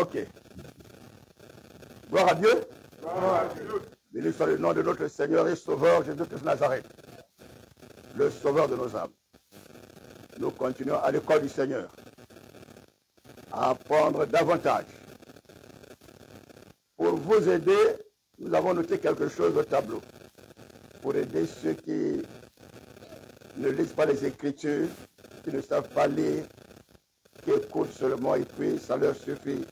Ok. Gloire à Dieu. Béni soit le nom de notre Seigneur et Sauveur Jésus-Christ de Nazareth, le Sauveur de nos âmes. Nous continuons à l'école du Seigneur à apprendre davantage. Pour vous aider, nous avons noté quelque chose au tableau. Pour aider ceux qui ne lisent pas les Écritures, qui ne savent pas lire, qui écoutent seulement et puis ça leur suffit.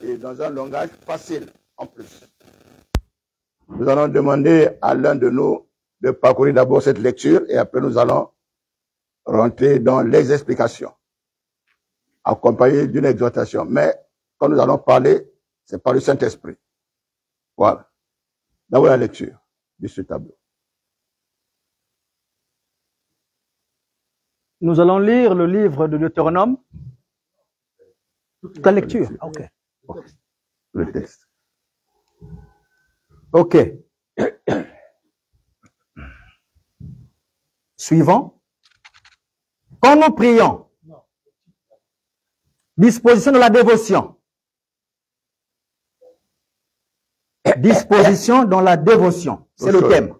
Et dans un langage facile en plus. Nous allons demander à l'un de nous de parcourir d'abord cette lecture et après nous allons rentrer dans les explications, accompagnées d'une exhortation. Mais quand nous allons parler, c'est par le Saint-Esprit. Voilà. D'abord la lecture de ce tableau. Nous allons lire le livre de Deutéronome. Ta lecture. Ok. Le texte. Ok. Suivant. Quand nous prions, disposition de la dévotion. Disposition dans la dévotion. C'est le thème.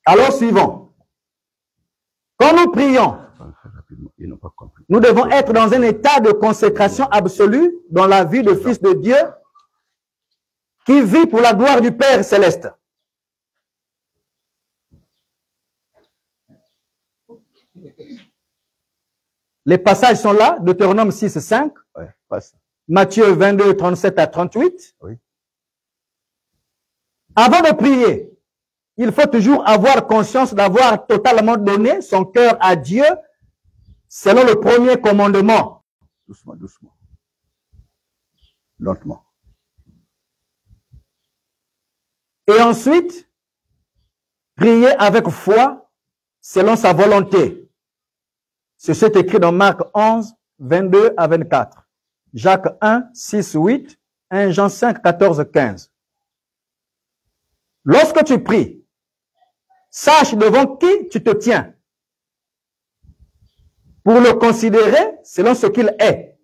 Alors, suivant. Quand nous prions, nous devons être dans un état de consécration absolue dans la vie de Fils de Dieu qui vit pour la gloire du Père céleste. Les passages sont là, Deutéronome 6, 5, Matthieu 22, 37 à 38. Oui. Avant de prier, il faut toujours avoir conscience d'avoir totalement donné son cœur à Dieu selon le premier commandement. Doucement, doucement. Lentement. Et ensuite, prier avec foi selon sa volonté. C'est ce qui est écrit dans Marc 11, 22 à 24. Jacques 1, 6, 8, 1 Jean 5, 14, 15. Lorsque tu pries, sache devant qui tu te tiens pour le considérer selon ce qu'il est.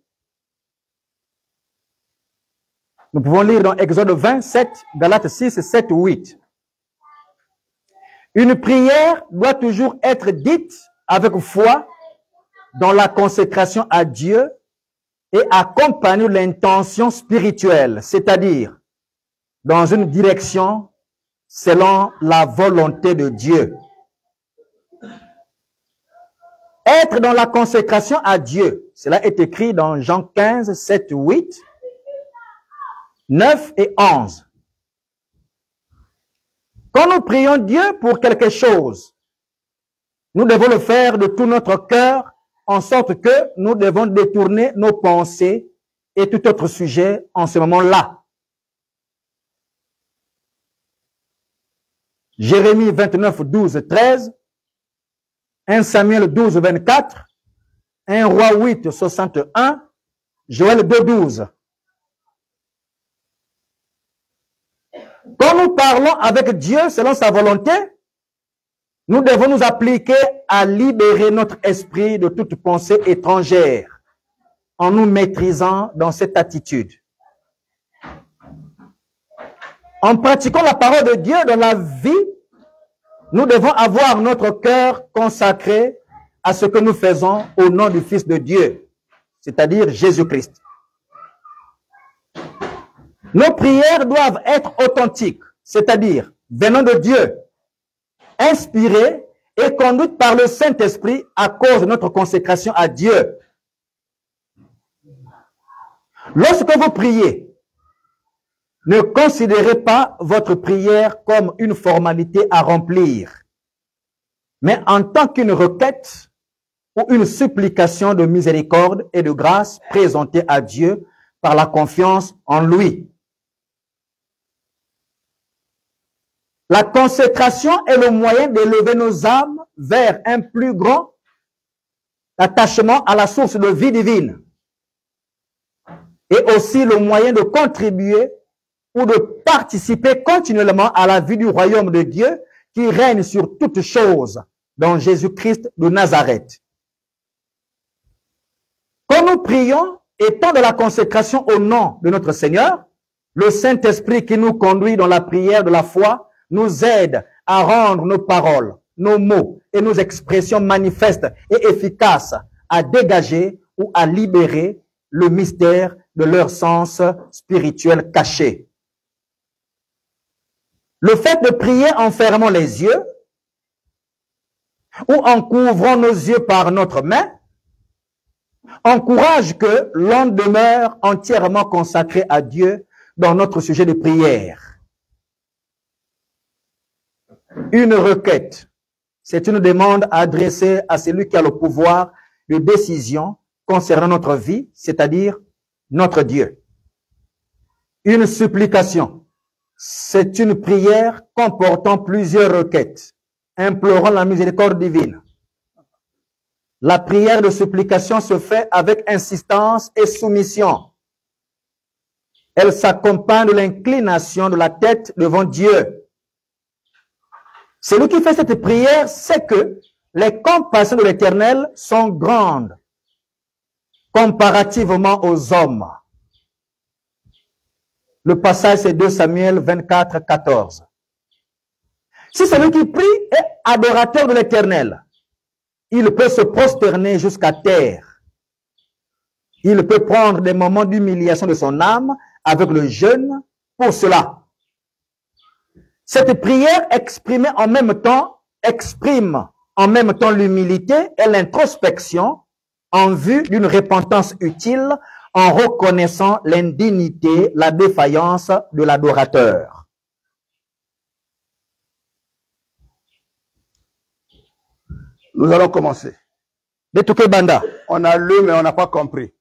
Nous pouvons lire dans Exode 20, 7, Galates 6, 7, 8. Une prière doit toujours être dite avec foi dans la consécration à Dieu et accompagner l'intention spirituelle, c'est-à-dire dans une direction selon la volonté de Dieu. Être dans la consécration à Dieu, cela est écrit dans Jean 15, 7, 8, 9 et 11. Quand nous prions Dieu pour quelque chose, nous devons le faire de tout notre cœur, en sorte que nous devons détourner nos pensées et tout autre sujet en ce moment-là. Jérémie 29, 12, 13, 1 Samuel 12, 24, 1 Roi 8, 61, Joël 2, 12. Quand nous parlons avec Dieu selon sa volonté, nous devons nous appliquer à libérer notre esprit de toute pensée étrangère en nous maîtrisant dans cette attitude. En pratiquant la parole de Dieu dans la vie, nous devons avoir notre cœur consacré à ce que nous faisons au nom du Fils de Dieu, c'est-à-dire Jésus-Christ. Nos prières doivent être authentiques, c'est-à-dire venant de Dieu, inspirées et conduites par le Saint-Esprit à cause de notre consécration à Dieu. Lorsque vous priez, ne considérez pas votre prière comme une formalité à remplir, mais en tant qu'une requête ou une supplication de miséricorde et de grâce présentée à Dieu par la confiance en lui. La consécration est le moyen d'élever nos âmes vers un plus grand attachement à la source de vie divine et aussi le moyen de contribuer ou de participer continuellement à la vie du royaume de Dieu qui règne sur toutes choses dans Jésus-Christ de Nazareth. Quand nous prions, étant de la consécration au nom de notre Seigneur, le Saint-Esprit qui nous conduit dans la prière de la foi nous aide à rendre nos paroles, nos mots et nos expressions manifestes et efficaces à dégager ou à libérer le mystère de leur sens spirituel caché. Le fait de prier en fermant les yeux ou en couvrant nos yeux par notre main encourage que l'on demeure entièrement consacré à Dieu dans notre sujet de prière. Une requête, c'est une demande adressée à celui qui a le pouvoir de décision concernant notre vie, c'est-à-dire notre Dieu. Une supplication, c'est une prière comportant plusieurs requêtes, implorant la miséricorde divine. La prière de supplication se fait avec insistance et soumission. Elle s'accompagne de l'inclination de la tête devant Dieu. Celui qui fait cette prière sait que les compassions de l'Éternel sont grandes comparativement aux hommes. Le passage, c'est 2 Samuel 24, 14. Si celui qui prie est adorateur de l'Éternel, il peut se prosterner jusqu'à terre. Il peut prendre des moments d'humiliation de son âme avec le jeûne pour cela. Cette prière exprime en même temps l'humilité et l'introspection en vue d'une repentance utile en reconnaissant l'indignité, la défaillance de l'adorateur. Nous allons commencer. On a lu, mais on n'a pas compris.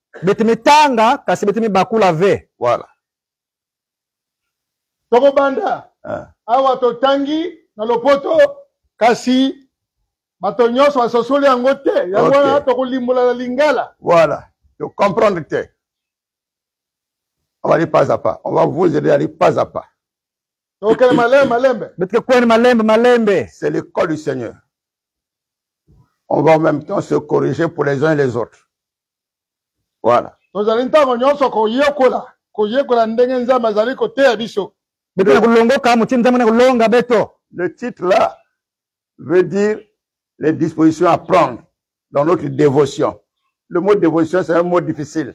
Voilà. Tokobanda. Awa totangi na lopoto kasi bato nyonso basosoli yango te. Yango wana tokolimbola na lingala. Voilà. De comprendre te. On va aller pas à pas. On va vous aider à aller pas à pas. C'est l'école du Seigneur. On va en même temps se corriger pour les uns et les autres. Voilà. Le titre là veut dire les dispositions à prendre dans notre dévotion. Le mot dévotion, c'est un mot difficile.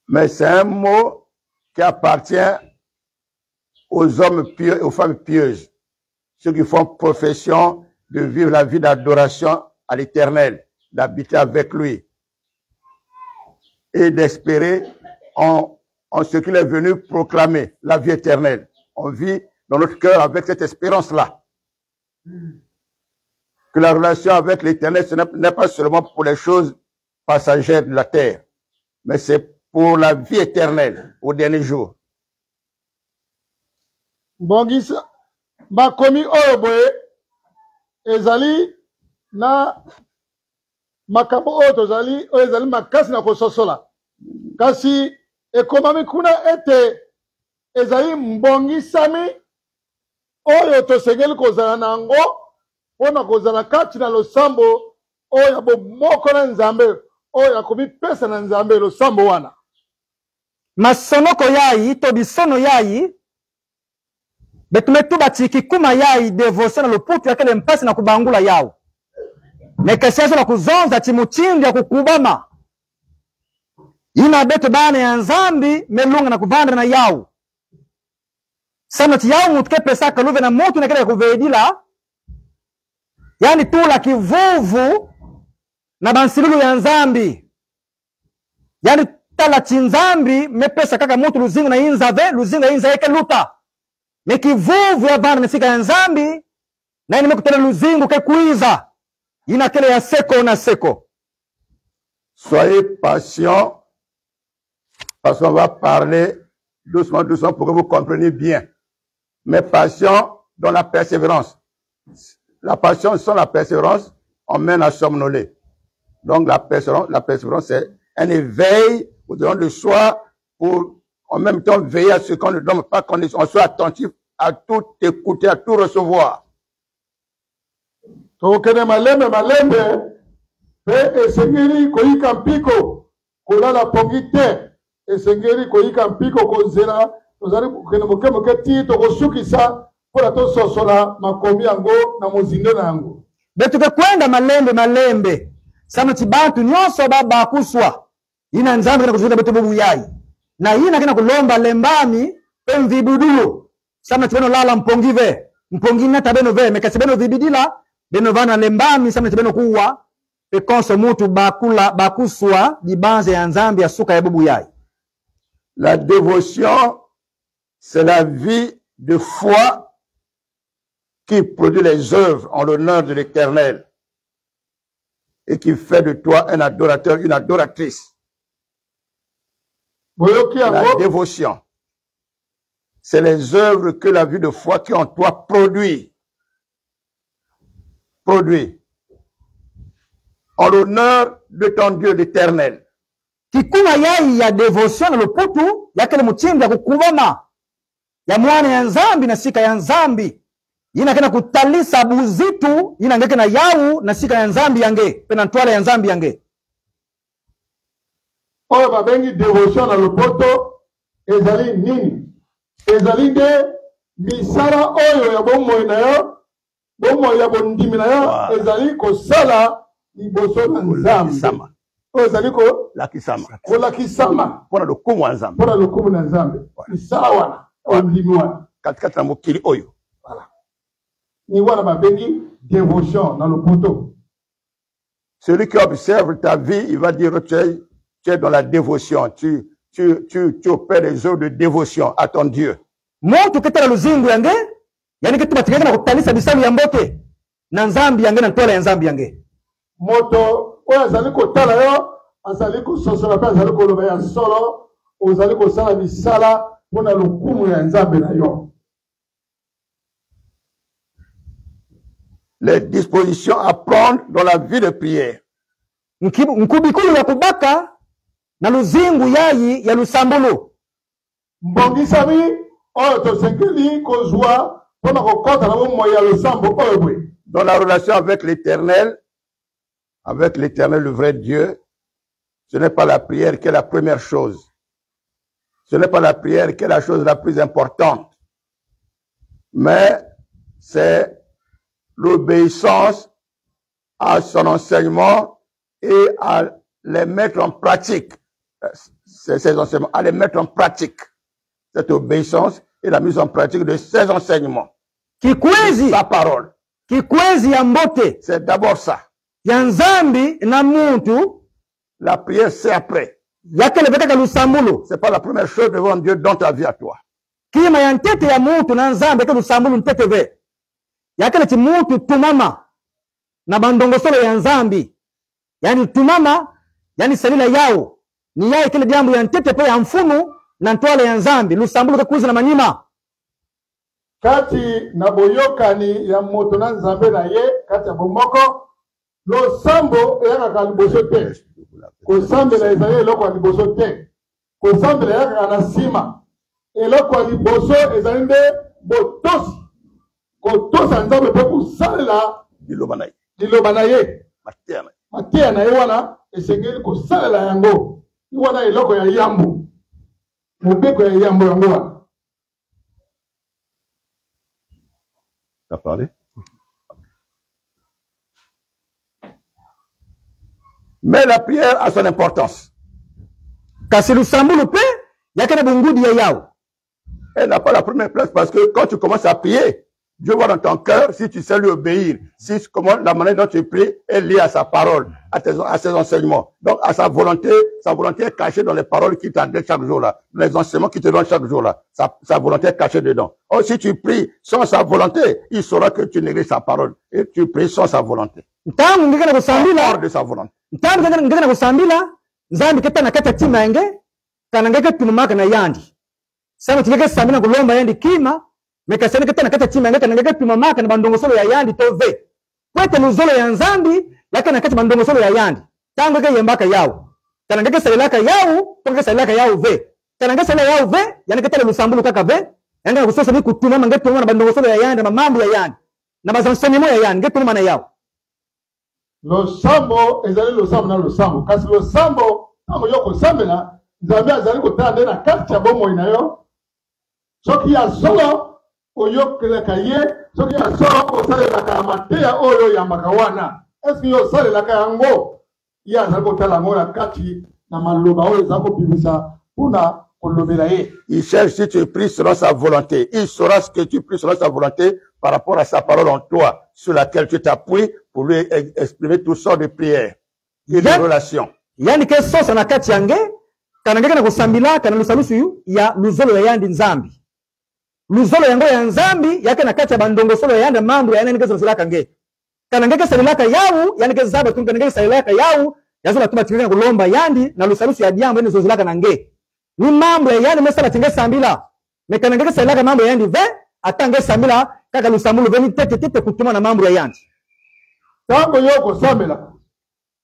Mais c'est un mot qui appartient aux hommes pieux et aux femmes pieuses. Ceux qui font profession de vivre la vie d'adoration à l'Éternel, d'habiter avec lui et d'espérer en ce qu'il est venu proclamer, la vie éternelle. On vit dans notre cœur avec cette espérance-là. Que la relation avec l'Éternel, ce n'est pas seulement pour les choses passagères de la terre, mais c'est pour la vie éternelle au dernier jour. Bongisa, bakomi oyoboye, ezali na makabo oyo ezali makasi na kososola. Kasi ekomami kuna ete ezali mbongisami oyo tosengeli kozala nango pona kozala kati na losambo oyo bomoko na Nzambe oyo akomipesa na Nzambe losambo wana. Masonoko yayi to bisono yayi betumetu batiki kuma yayi devotion na loputu yakele mpasi na kubangula yao. Mekeshezo na kuzonza chimuchindi ya kukubama. Ina betu bana ya Nzambi melunga na kuvandra na yao. Sana ti yao mutke pesa kaluve na mutu na kele kuvedila. Yani tula kivuvu na bansilugu ya Nzambi. Yani tala chinzambi mepesa kaka mutu luzingu na inzave, luzingu na inza eke luta. Mekivuvu ya bana nifika ya Nzambi na ini mekutele luzingu ke kuiza. Ina kele ya seko na seko. Soyez patient parce qu'on va parler doucement, doucement pour que vous compreniez bien. Mais patient dans la persévérance. La patience sans la persévérance, on mène à somnoler. Donc la persévérance, c'est un éveil au devant de soi pour en même temps veiller à ce qu'on ne donne pas, qu'on soit attentif à tout écouter, à tout recevoir. Tokene malembe pe esengeli koyika mpiko kolala pongi te esengeli koyika mpiko kozela tozali kokende moke ti tokosukisa mpona tososola makomi yango na mozindo na yango betuke kwenda malembe sama ti bantu nyonso bakuswa ina nzambe kana kuzunda betu bubuyai na ina kana kulomba lembami pe mvibudulo sama ti beno lala mpongi na tabeno ve mekasi beno vibidila beno vana lembami sama ti beno kuwa pe konso mutu bakuswa dibanze ya nzambe ya suka ya bubuyai. La dévotion, c'est la vie de foi qui produit les œuvres en l'honneur de l'Éternel et qui fait de toi un adorateur, une adoratrice. La dévotion, c'est les œuvres que la vie de foi qui en toi produit en l'honneur de ton Dieu l'Éternel. Kikuna yai ya devotion na loputu yakele mutimbi ya kukubama ya mwana ya nzambi na sika ya nzambi yina kena kutalisa buzitu yina ngeke na yau na sika ya nzambi yange pena ntwala ya nzambi yange oyo babengi devotion na lopoto ezali nini ezali de misala oyo ya bomoi na yo bomoi ya bondimi na yo ezali kosala liboso na nzambe ozaliko la kisama kola kisama pona lokumu wa nzambe pona lokumu na nzambe ni sawa na ndimwa katikati na mokili oyo voilà ni wana babengi dévotion dans le poteau. Celui qui observe ta vie il va dire tu es dans la dévotion tu opères les œuvres de dévotion à ton Dieu. Moto ketala luzingu yange yani kitu batigana na kutalisa bisalu ya mbote na nzambi yange na ntola ya nzambi yange moto oyo azali kotala yo azali kososola pe azali koloba ya solo ozali kosala misala mpona lokumu ya nzambe na yo. Les dispositions à prendre dans la vie de prière. Nkubikulu ya kubaka na luzingu yayi ya lusambulu mbongisami oyo tosengeli kozwa mpona kokota na bomoi ya lusambo oyo bwe. Dans la relation avec l'Éternel, le vrai Dieu, ce n'est pas la prière qui est la première chose. Ce n'est pas la prière qui est la chose la plus importante. Mais c'est l'obéissance à son enseignement et à les mettre en pratique. Ces enseignements, à les mettre en pratique. Cette obéissance et la mise en pratique de ces enseignements. Sa parole. C'est d'abord ça. La prière, c'est après. C'est pas la première chose devant Dieu dans ta vie à toi. Yakele ti mutu tumama na bandongosolo ya nzambi yani tumama yani salila yao ni yai kile jambo ya ntete pe ya mfumu na ntwala ya nzambi lusambulu kakuza na manyima kati na boyokani ya moto na nzambe na ye kati ya bomoko losambo eyaka liboso te kosambela ezali eloko ya liboso te kosambela eyaka na nsima eloko ya liboso ezali nde botosi kotosa nzambe pe kosalela liloba na ye mateya na ye wana esengeli kosalela yango wana eloko ya yambo mobeko ya yambo yango wana. Tu as parlé? Mais la prière a son importance. Elle n'a pas la première place parce que quand tu commences à prier, Dieu voit dans ton cœur si tu sais lui obéir, si comment la manière dont tu pries est liée à sa parole, à ses enseignements. Donc à sa volonté est cachée dans les paroles qu'il t'a données chaque jour là, les enseignements qu'il te donne chaque jour là. Sa volonté est cachée dedans. Or si tu pries sans sa volonté, il saura que tu négliges sa parole et tu pries sans sa volonté. Hors de sa volonté. Mekasene kete na kata chima ngaka ngaka pima maka na bandongosolo ya yandi tove kwete luzolo ya nzambi laka na kata bandongosolo ya yandi tango ke yembaka yao kana ngaka salaka yao tonga salaka yao ve kana ngaka salaka yao ve yana kete lusambulu kaka ve yanga kusosa ni kutuma ngaka na bandongosolo ya yandi na mambo ya yandi na bazansanimo ya yandi ngaka na yao losambo ezali losambo na losambo kasi losambo ntango yo kosambela nzambe azali kotala nde na kati ya bomoi na yo soki ya solo oyokelaka ye soki ya solo osalelaka ya mateya oyo oyambaka wana eske yo osalelaka yango ye azali kotala yango na kati na maloba oyo ezali kobimisa mpona kolobela ye. Il cherche si tu pries selon sa volonté. Il saura ce que tu pries selon sa volonté par rapport à sa parole en toi, sur laquelle tu t'appuies pour lui exprimer toutes sortes de prières et de relations. Yani ke sosa na kati yange kana ngeke na kusambila kana lusalusu ya luzolo ya yandi nzambi. Luzolo yango ya nzambi yake na kati ya bandongo solo ya yandi mambo ya nene ke salaka nge. Kana ngeke salaka yawu yani ke zaba tunga ngeke salaka yawu yazola tuba tingena kulomba yandi na lusalusu ya diambo ene zozilaka na nge. Ni mambo ya yandi mesala tinge sambila. Mekana ngeke salaka mambo ya yandi ve atange sambila kaka lusamulu veni tete kutuma na mambo ya yandi. Tango yo kosambela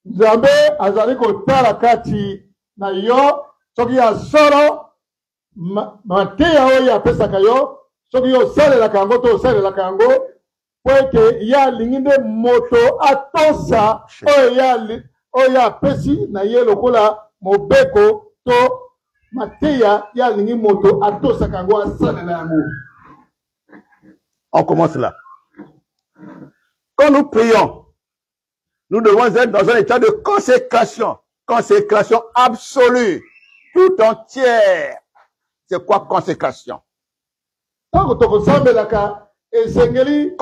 nzambe azali kotala kati na yo soki ya solo mateya oyo apesaka yo soki yo osalelaka yango to osalelaka yango po ete ye alingi nde moto atosa oyo apesi na ye lokola mobeko to mateya ye alingi moto atosaka yango asalela yango. On commence là. Quand nous prions, nous devons être dans un état de consécration. Consécration absolue. Tout entière. C'est quoi consécration? Quand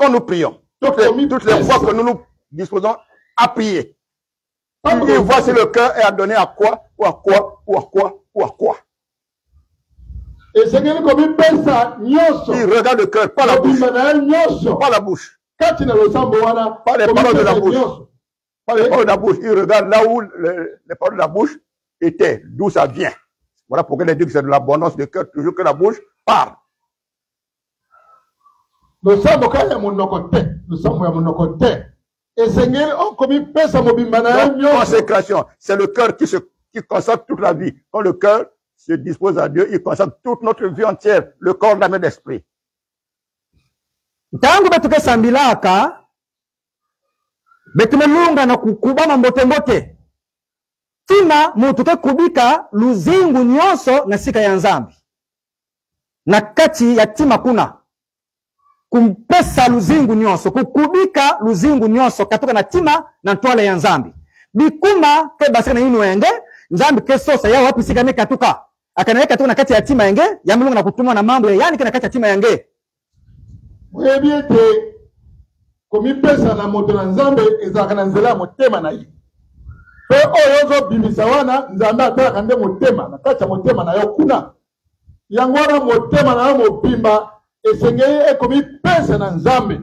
nous prions, toutes les fois que nous nous disposons à prier, il voit si le cœur est à donner à quoi, ou à quoi, ou à quoi, ou à quoi. Il regarde le cœur, pas la bouche. Pas la bouche. Pas les paroles de la bouche. Pas les paroles de la bouche. Il regarde là où les paroles de la bouche étaient, d'où ça vient. Voilà pourquoi il dit que c'est de l'abondance de cœur, toujours que la bouche parle. Consécration, c'est le cœur qui consacre toute la vie. Quand le cœur se dispose à Dieu, il consacre toute notre vie entière, le corps, l'âme et l'esprit. Tangu betuke sambilaka betumelunga na kukubama mbote tina mutuke kubika luzingu nyonso na sika ya nzambi na kati ya tima kuna kumpesa luzingu nyonso kukubika luzingu nyonso katoka na tima na ntwale ya nzambi bikuma ke basika na inu enge nzambi ke sosa ya wapi sika meka tuka akanaweka katoka na kati ya tima enge ya milunga na kutumwa na mambo ya yani kana kati ya tima yange. Webiete komipesa na moto na nzambe ezalaka na nzela ya motema na ye pe oyo ozobimisa wana nzambe atalaka nde motema na kati ya motema na yo kuna yango wana motema na yo mobimba esengeli ekomipesa na nzambe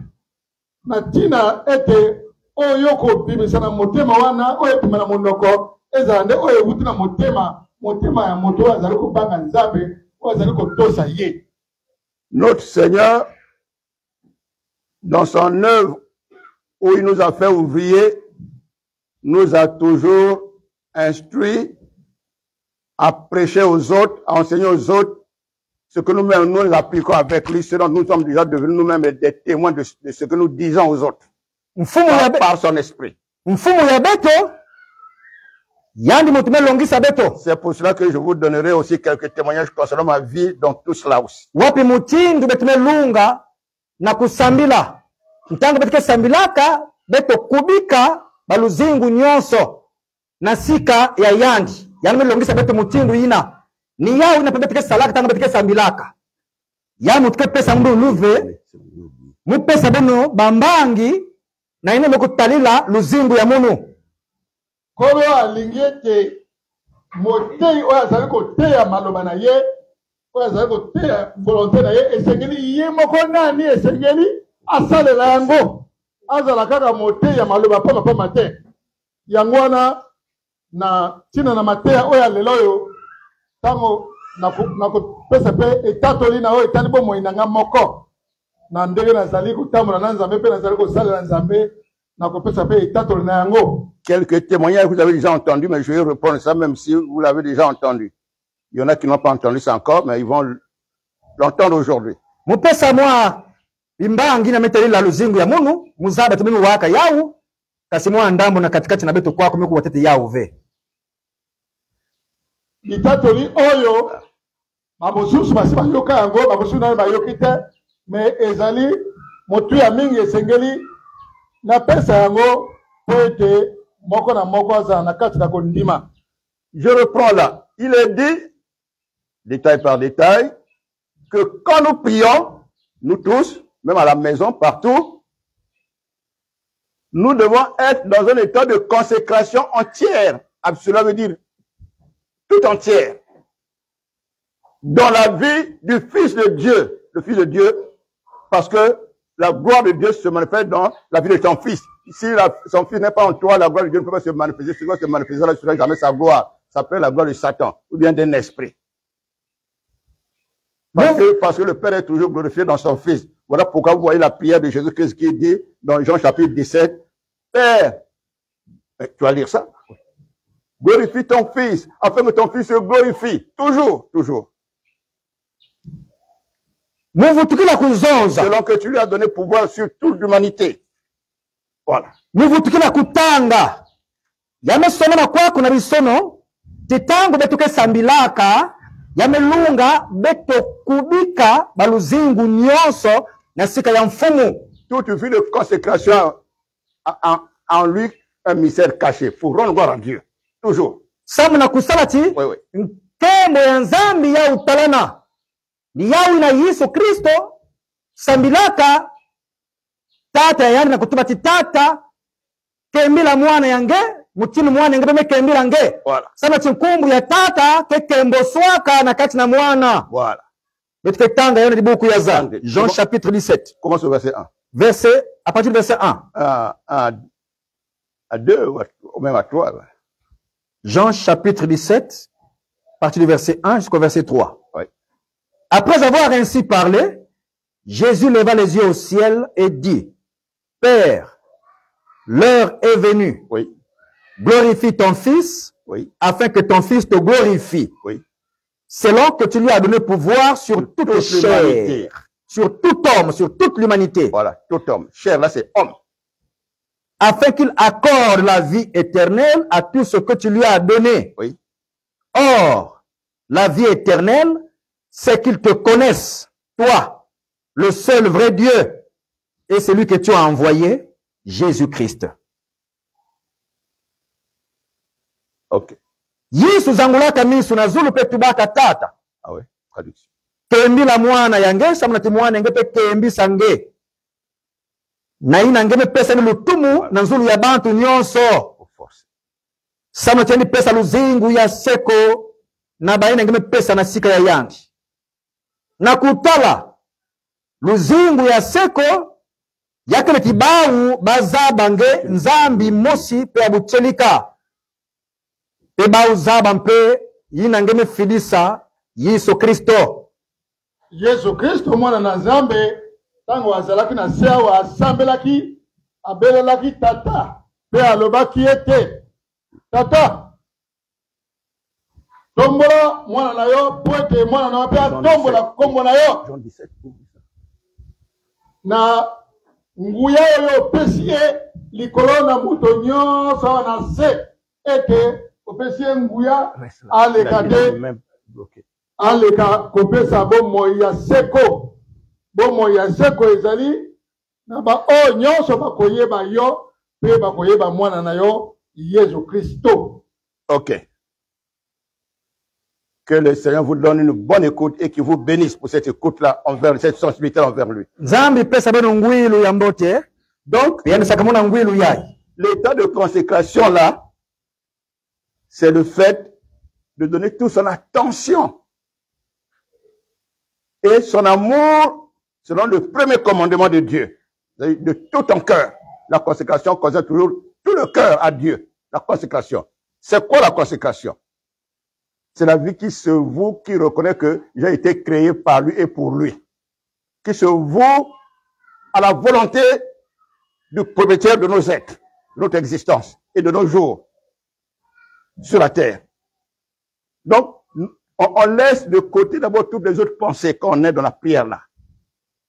na ntina ete oyo kobimisa na motema wana oyo ebima na monoko ezala nde oyo ewuti na motema ya moto oyo azali kobanga nzambe oyo azali kotosa ye. Notre Seigneur, dans son œuvre où il nous a fait ouvrier, nous a toujours instruit à prêcher aux autres, à enseigner aux autres ce que nous-mêmes nous appliquons avec lui, ce dont nous sommes déjà devenus nous-mêmes des témoins de ce que nous disons aux autres par son esprit. C'est pour cela que je vous donnerai aussi quelques témoignages concernant ma vie dans tout cela aussi. Na kusambila ntango betike sambilaka beto kubika baluzingu nyonso na sika ya yandi yani melongisa beto mutindu ina ni yao ina betike salaka tango betike sambilaka ya mutike pesa mbu luve mupesa beno bambangi na ine mekutalila luzingu ya munu kolo alingete motei oya azali koteya maloba na ye oyo azali koteya volonté na ye esengeli ye moko nani esengeli asalela yango azala kaka moteya maloba pamapama te yango wana na ntina na mateya oyo alela oyo ntango nakopesa mpe etatoli na oyo etali bomoi na nga moko na ndenge nazali kotambola na nzambe mpe nazali kosalela nzambe nakopesa mpe etatoli na yango. Quelques témoignages que vous avez déjà entendus, mais je vais répondre ça même si vous l'avez déjà entendu. Il y en a qui n'ont pas entendu ça encore, mais ils vont l'entendre aujourd'hui. Mupesa mwa imbangi na meteli la luzingu ya munu, muzaba tuminu waka yau, kasi mwa ndambo na katikati na beto kwako meko watete ya uve. Litatoli oyo bamosusu basi bayoka yango bamosusu na bayoki te mais ezali motu ya mingi esengeli na pesa yango po ete moko na moko aza na kati na kondima. Je reprends là. Il est dit, détail par détail, que quand nous prions, nous tous, même à la maison, partout, nous devons être dans un état de consécration entière. Cela veut dire tout entière. Dans la vie du Fils de Dieu. Le Fils de Dieu, parce que la gloire de Dieu se manifeste dans la vie de son Fils. Si son Fils n'est pas en toi, la gloire de Dieu ne peut pas se manifester. Si elle se manifester, là, ne sera jamais sa gloire. Ça s'appelle la gloire de Satan, ou bien d'un esprit. Parce que le Père est toujours glorifié dans son Fils. Voilà pourquoi vous voyez la prière de Jésus-Christ qui dit dans Jean chapitre 17, Père, tu vas lire ça? Glorifie ton Fils, afin que ton Fils se glorifie. Toujours, toujours. Selon que tu lui as donné pouvoir sur toute l'humanité. Voilà. Muvutukila kutanga. Yamesoma na kwako na bisono. Titangu betuke sambilaka. Yamelunga beto kubika baluzingu nyonso na sika ya mfumu. Toute vie de consécration en lui un mystère caché. Pour rendre gloire à Dieu. Toujours. Samu na kusalati. Oui, oui. Nkembo ya nzambi ya utalana. Ni yawi na Yesu Kristo sambilaka tata yani na kutuba titata kembila mwana yange mutini mwana yange beme kembila nge voilà. Sana chinkumbu ya tata kekembo swaka na kati na mwana voilà. Betike tanga yone di buku ya za Jean chapitre 17. Commence au verset 1. Verset à partir du verset 1. À 2 ou même à 3. Jean chapitre 17 à partir du verset 1 jusqu'au verset 3. Oui. Après avoir ainsi parlé, Jésus leva les yeux au ciel et dit, Père, l'heure est venue. Oui. Glorifie ton Fils, oui. Afin que ton Fils te glorifie. Oui. Selon que tu lui as donné pouvoir sur toute chair, sur tout homme, sur toute l'humanité. Voilà, tout homme. Chair, là, c'est homme. Afin qu'il accorde la vie éternelle à tout ce que tu lui as donné. Oui. Or, la vie éternelle, c'est qu'ils te connaissent, toi, le seul vrai Dieu, et celui que tu as envoyé, Jésus-Christ. Ok. Yesu zangulaka misu na zulu pe tubaka tata. Ah ouais, traduction. Kembi la mwana yange, samuna mwana yange pe kembi sange. Na ina ngeme pesa ni lutumu na nzulu ya bantu nyonso. Samuna teni pesa luzingu ya seko na baina ngeme pesa na sika ya yangi. Na kutala luzingu ya seko yakele kibau bazabange nzambi mosi pe abuchelika pe bau zaba mpe yina ngeme fidisa Yesu Kristo. Yesu Kristo mwana na nzambe tango azalaki na se awa asambelaki abelelaki tata pe alobaki ete tata tombola mwana na yo po ete mwana na yo pe atombola kombo na yo na nguya oyo opesi ye likolo na moto nyonso awa na se ete opesi ye nguya aleka te aleka kopesa bomoi ya seko. Bomoi ya seko ezali na ba o nyonso bakoyeba yo pe bakoyeba mwana na yo Yesu Kristo. Ok. Que le Seigneur vous donne une bonne écoute et qu'il vous bénisse pour cette écoute-là envers cette sensibilité envers lui. Donc, l'état de consécration là, c'est le fait de donner toute son attention et son amour selon le premier commandement de Dieu. De tout ton cœur. La consécration concerne toujours tout le cœur à Dieu. La consécration. C'est quoi la consécration? C'est la vie qui se voue, qui reconnaît que j'ai été créé par lui et pour lui. Qui se voue à la volonté du propriétaire de nos êtres, de notre existence et de nos jours sur la terre. Donc, on laisse de côté d'abord toutes les autres pensées qu'on est dans la prière là.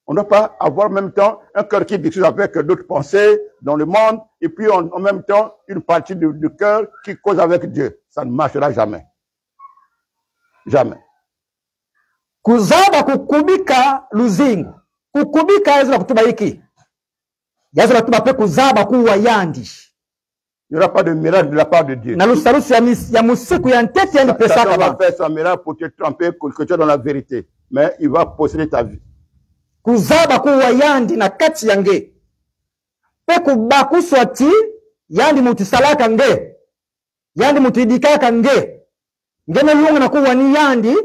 On ne doit pas avoir en même temps un cœur qui discute avec d'autres pensées dans le monde, et puis en même temps une partie du cœur qui cause avec Dieu. Ça ne marchera jamais. Jamais. Kuzaba kukubika luzingu. Kukubika yazila kutuba hiki. Yazila kutuba pe kuzaba kuwa yandi. Il n'y aura pas de miracle de la part de Dieu. Na lusalusi ya musiku ya ntete ya nipesaka Satan va ba. faire son miracle pour te tromper que tu es dans la vérité. Mais il va posséder ta vie. Kuzaba kuwa yandi na kati yange. Pe kubakuswati yandi mutisalaka nge. Yandi mutidikaka nge. Ngene lunga na kuwa ni yandi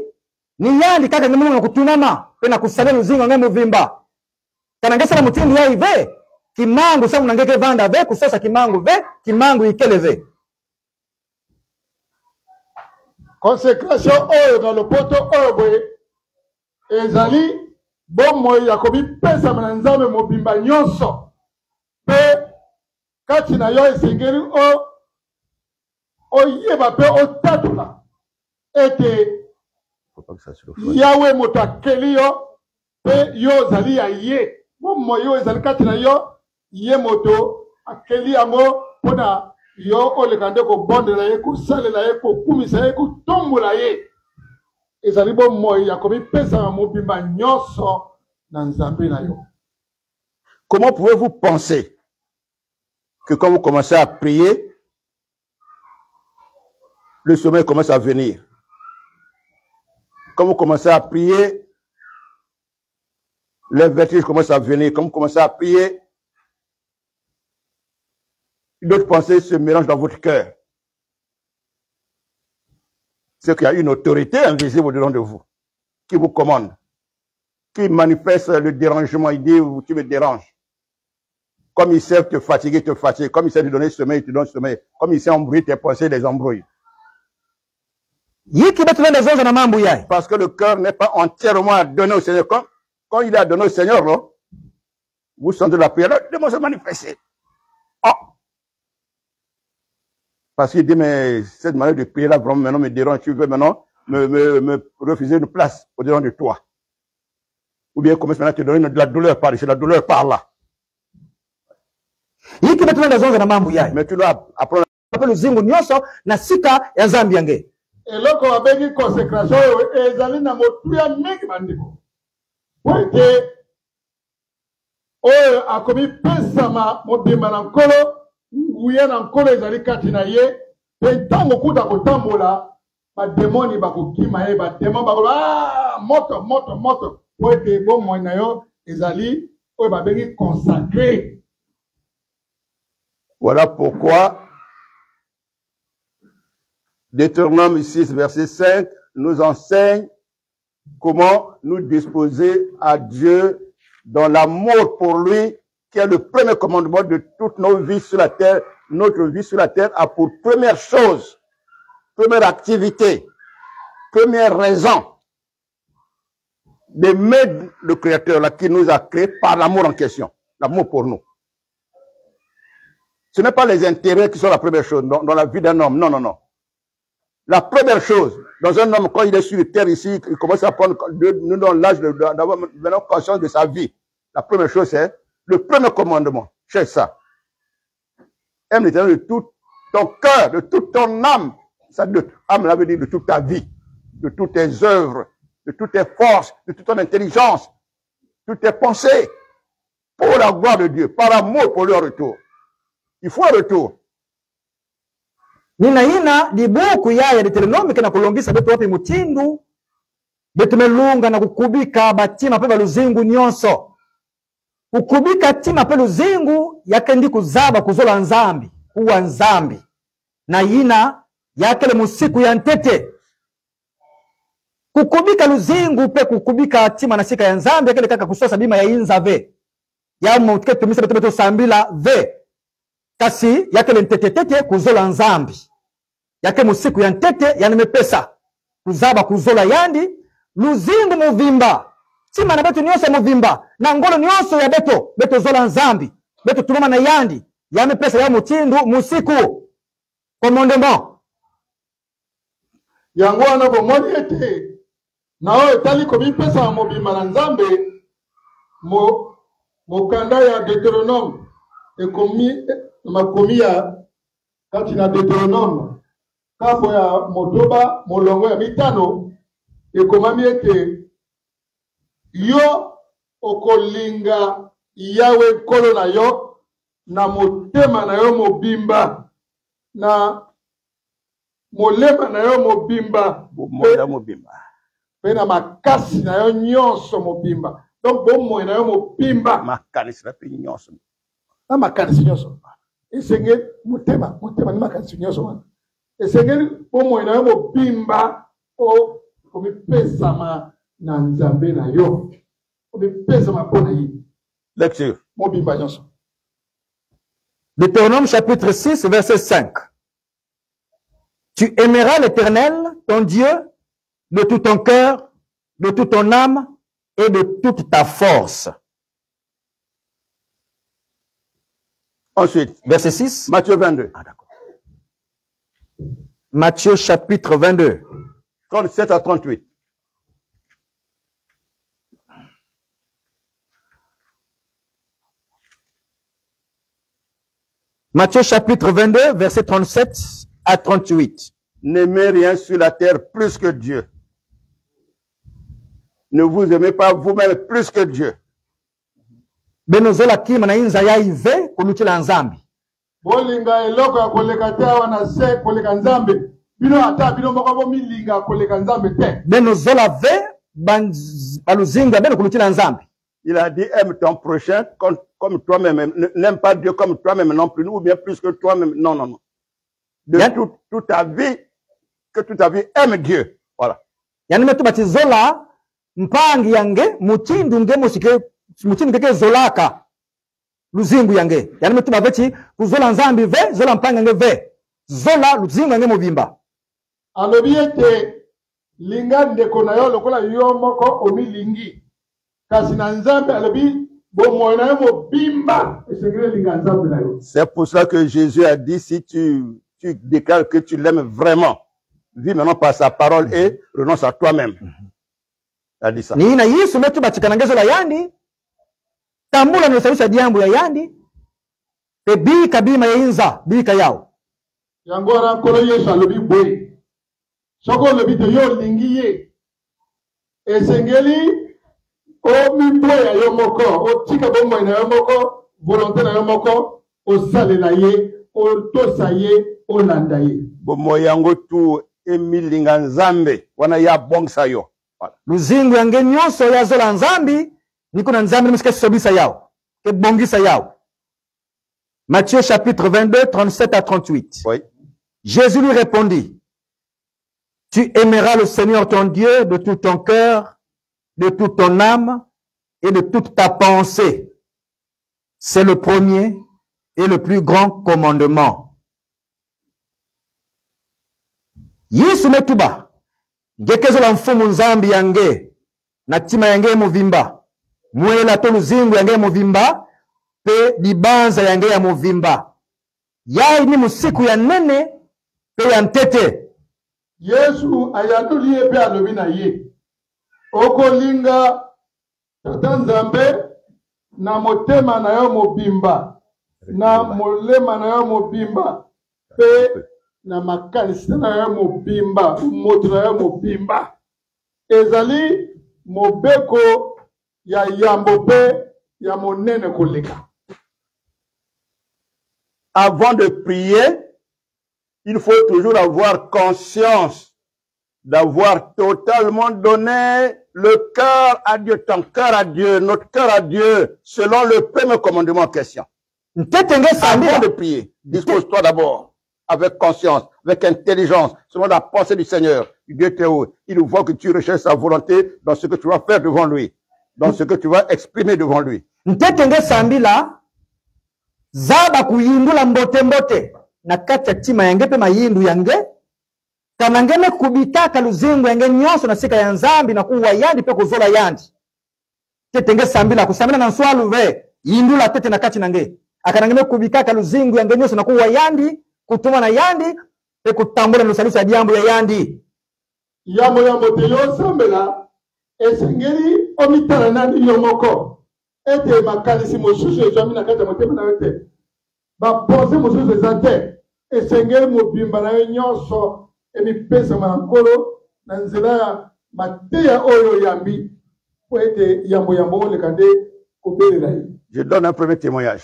kaka ngene lunga kutunama. Pe na kusale luzingo nge muvimba. Kana ngesa na mutindi ya ive. Kimangu sa munangeke vanda ve kusosa kimangu ve kimangu ikele ve. Consécration oyo dans le poto oyo boye ezali bomo ya kobipesa na nzambe mobimba nyonso pe kati na yo esengeli oyeba pe otatula ete yawe moto akeli yo pe yo ozali ya ye bomo yo ezali kati na yo ye moto akeli yango mpona yo oleka nde kobondela ye kosalela ye kokumisa ye kotombola ye ezali bomoi ya komipesa mobimba nyonso na nzambe na yo. Comment pouvez-vous penser que quand vous commencez à prier, le sommeil commence à venir? Quand vous commencez à prier, les vertiges commencent à venir. Quand vous commencez à prier, d'autres pensées se mélangent dans votre cœur. C'est qu'il y a une autorité invisible au-dedans de vous, qui vous commande, qui manifeste le dérangement. Il dit, tu me déranges. Comme il sait te fatiguer, te fatigue. Comme il sait te donner sommeil, il te donne sommeil. Comme il sait embrouiller tes pensées, les embrouille. Parce que le cœur n'est pas entièrement donné au Seigneur. Quand il a donné au Seigneur, là, vous sentez la prière, le démon se manifeste. Oh. Parce qu'il dit, mais cette manière de prier là, vraiment, maintenant me dérange, tu veux maintenant me refuser une place au-dedans de toi. Ou bien commence maintenant à te donner de la douleur par ici, la douleur par là. Mais tu dois apprendre le zingu nyoso na sika ya zambi yange. Eloko wabengi consécration ezali na motuya mingi bandiko. Poite oyo akomi pesama mobimba na nkolo nguya na nkolo ezali kati na ye pe ntango kuta kotambola bademoni bakokima ye bademoni bakola moto poite bomoi na yo ezali oyo babengi consacré. Voilà pourquoi Deutéronome 6, verset 5 nous enseigne comment nous disposer à Dieu dans l'amour pour lui, qui est le premier commandement de toutes nos vies sur la terre. Notre vie sur la terre a pour première chose, première activité, première raison d'aimer le Créateur là, qui nous a créés par l'amour en question, l'amour pour nous. Ce n'est pas les intérêts qui sont la première chose dans la vie d'un homme. Non, non, non. La première chose, dans un homme, quand il est sur la terre ici, il commence à prendre, nous dans l'âge d'avoir maintenant conscience de sa vie. La première chose, c'est le premier commandement. Cherche ça. Aime l'Éternel de tout ton cœur, de toute ton âme. Ça, âme, ça veut dire de toute ta vie, de toutes tes œuvres, de toutes tes forces, de toute ton intelligence, toutes tes pensées, pour la gloire de Dieu, par amour pour leur retour. Il faut un retour. Nina di buku ya Deuteronome kana kulongisa betu wapi mutindu betu melunga na kukubika batima pe baluzingu nyonso kukubika tima pe luzingu yake ndi kuzaba kuzola nzambi kuwa nzambi na yina yake le musiku ya ntete kukubika luzingu pe kukubika tima na sika ya nzambi yake le kaka kusosa bima ya inzave ya mutike tumisa betu sambila ve kasi yake le ntetetete kuzola nzambi yake musiku ya ntete yanemepesa kuzaba kuzola yandi luzingu muvimba tima na betu nyonso muvimba na ngolo nyonso ya beto zola nzambi beto tuluma na yandi yamepesa ya mutindu musiku commandement yango wana bomoni ete na oyo etali komipesa mobimba na nzambe mokanda ya Deutéronome makomi ya kati na Deutéronome kapo ya motoba molongo ya mitano ekomami ete yo okolinga Yawe nkolo na yo na motema na yo mobimba na molema na yo mobimba pe na makasi na yo nyonso mobimba. Donc bomoi na yo mobimba makanisi na pe nyonso na makanisi nyonso esengeli motema ni makanisi nyonso wana esengeli bomoi na yo mobimba omipesama na Nzambe na yo omipesama mpona ye. Lecture. Mobimba nyonso. Deutéronome chapitre 6 verset 5. Tu aimeras l'Éternel, ton Dieu, de tout ton cœur, de toute ton âme et de toute ta force. Ensuite, verset 6. Matthieu 22. Ah, d'accord. Matthieu chapitre 22. 37 à 38. Matthieu chapitre 22, verset 37 à 38. N'aimez rien sur la terre plus que Dieu. Ne vous aimez pas vous-même plus que Dieu. Benozola kima na inza ya ive kulutila nzambi. Bolinga eloko ya koleka te wana se koleka nzambe. Bino ata bino moko bo milinga koleka nzambe te. Benozola ve baluzinga beno kulutila nzambi. Il a dit aime ton prochain comme toi-même. N'aime pas Dieu comme toi-même non plus, ou bien plus que toi-même. Non, non, non. De toute ta vie, que toute ta vie aime Dieu. Voilà. Yani metu batizola mpangi yange muchindu nge muchindu keke zolaka luzingu yange. Yani metu baveti kuzola nzambi ve zola mpangi yange ve zola luzingu yange mobimba. Alobi ete linga ndeko na yo lokola yo moko omilingi. Kasi na nzambe alobi bomoi na yo mobimba esengeli linga nzambe na yo. C'est pour ça que Jésus a dit si tu déclares que tu l'aimes vraiment, vis maintenant par sa parole et renonce à toi-même. Il a dit ça. Ni na Yesu metu batikanangezo la yandi tambula no sabisa diambu ya yandi pe bika bima ya inza bika yao. Yango ara kolo Yesu alobi boy. Soko lobi te yo lingi ye. Esengeli o mi boya yo moko o tika bomoi na yo moko volonté na yo moko o salela ye o tosa ye o landa ye. Bomoi yango tu emilinga nzambe wana ya bongsa yo. Voilà. Luzingu yange nyonso ya zola nzambi niko na nzambi musike sobisa yao ke bongisa yao. Matthieu chapitre 22 37 à 38. Oui. Jésus lui répondit: Tu aimeras le Seigneur ton Dieu de tout ton cœur, de toute ton âme et de toute ta pensée. C'est le premier et le plus grand commandement. Yesu metuba ngekezo la mfumu nzambi yange na tima yange muvimba mwela to luzingu yange muvimba pe dibanza yange ya muvimba yai ni musiku ya nene pe ya ntete. Yesu ayatuli ye pe alobi na ye okolinga tata nzambe na motema na yo mobimba na molema na yo mobimba pe na makanisi na yo mobimba moto na yo mobimba ezali mobeko ya yambo pe ya monene koleka. Avant de prier, il faut toujours avoir conscience d'avoir totalement donné le cœur à Dieu, ton cœur à Dieu, notre cœur à Dieu, selon le premier commandement en question. Avant de prier, dispose-toi d'abord avec conscience, avec intelligence, selon la pensée du Seigneur. Dieu t'est haut. Il voit que tu recherches sa volonté dans ce que tu vas faire devant lui, dans ce que tu vas exprimer devant lui. Zaba kuyindula mbote mbote na kati ya tima yange pe mayindu yange kanangeme kubitaka luzingu yange nyonso na sika ya nzambi na kuwa yandi pe kuzola yandi tetenge sambila kusambila na nswalu ve yindula tete na kati nange akanangeme kubitaka luzingu yange nyonso na kuwa yandi kutuma na yandi pe kutambula na salusa diambo ya yandi yambo te yo sambela esengeli omitala nani yomoko ete makanisi mosusu ezwami na kati ya motema na yo te bapense mosusu eza te esengeli mobimba na yo nyonso emipesama na nkolo na nzela ya mateya oyo oyambi po ete yambo oleka nde kobelela ye. Je donne un premier témoignage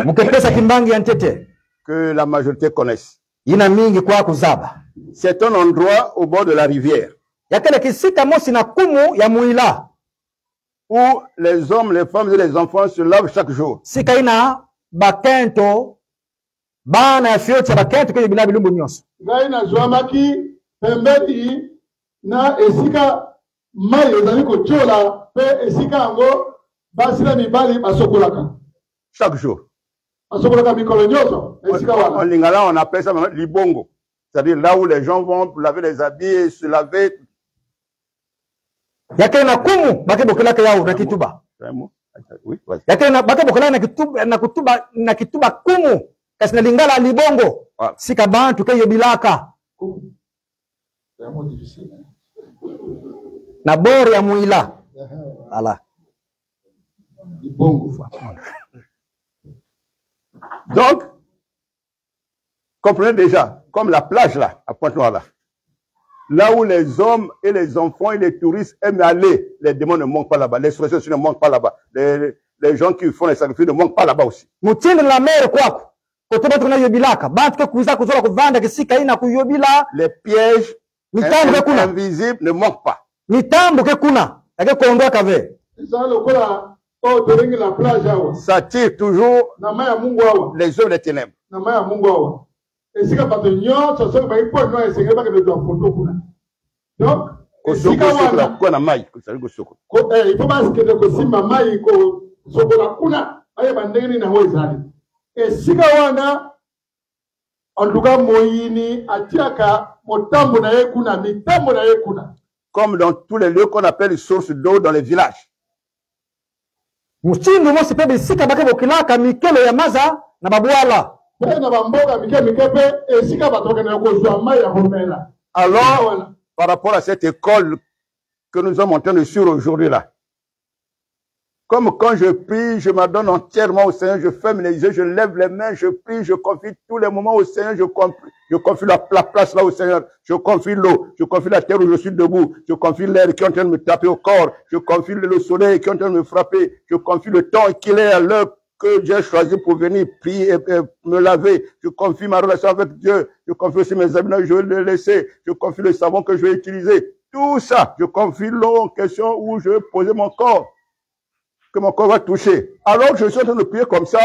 mukepesa kimbangi ya ntete que la majorité connaisse. ina mingi kwa kuzaba C'est un endroit au bord de la rivière yakele kisika mosi na kumu ya muila où les hommes, les femmes et les enfants se lavent chaque jour. sika ina bakento bana ya fioti ya bakento kwenye bila bilumbu nyonso. Ngai nazwamaki pembeni na esika mai ezali kochola pe esika yango basila mibali basokolaka Chaque jour. basokolaka mikolo nyonso esika wana. En lingala, on appelle ça libongo. C'est-à-dire là où les gens vont laver les habits et se laver. Yakele na kumu bakebokelaka yao na kituba. Oui, vas-y. Yakele na bakebokelaka na kituba kumu kasi na lingala libongo. Voilà. Sika bantu ke yebilaka C'est un mot difficile. na bore ya muila. Ala. Libongo. Donc, comprenez déjà, comme la plage là, à Pointe-Noire là où les hommes et les enfants et les touristes aiment aller, les démons ne manquent pas là-bas, les sorciers ne manquent pas là-bas, les gens qui font les sacrifices ne manquent pas là-bas aussi. Mutinde la mer kwako. Kotoba tuna yobilaka. Bantu ke kuza kuzola kuvanda kisika ina kuyobila. Les pièges Mitambo kuna. invisibles ne manquent pas. Mitambo ke kuna. Yake kuondoa kave. Ça lokola o torengi la plage awa. Ça tire toujours Na mai ya Mungu awa. les œuvres des ténèbres. Na mai ya Mungu awa. Esika bato nyonso soki bayi po no esengeli bakende twa photo kuna. Donc esika wana Kosoko na mai, kusali kosoko. ko ipo basikende kosimba mai ko sokola kuna aye bandenge nini yango ezali. Esika wana en tout cas moyini atiaka motambo na ye kuna mitambo na ye kuna. Comme dans tous les lieux qu'on appelle sources d'eau dans les villages. Muchindu mosi pe bisika bakebokilaka mikelo ya maza na babwala. Pe na bamboka mike mike pe esika batokende kozwa mai ya komela. Alors, par rapport à cette école que nous sommes en train de suivre aujourd'hui là, comme quand je prie, je m'adonne entièrement au Seigneur, je ferme les yeux, je lève les mains, je prie, je confie tous les moments au Seigneur, je confie la place là au Seigneur, je confie l'eau, je confie la terre où je suis debout, je confie l'air qui est en train de me taper au corps, je confie le soleil qui est en train de me frapper, je confie le temps qu'il est à l'heure que j'ai choisi pour venir prier et me laver, je confie ma relation avec Dieu, je confie aussi mes habits, je vais les laisser, je confie le savon que je vais utiliser, tout ça, je confie l'eau en question où je vais poser mon corps, que mon corps va toucher. Alors que je suis en train de prier comme ça,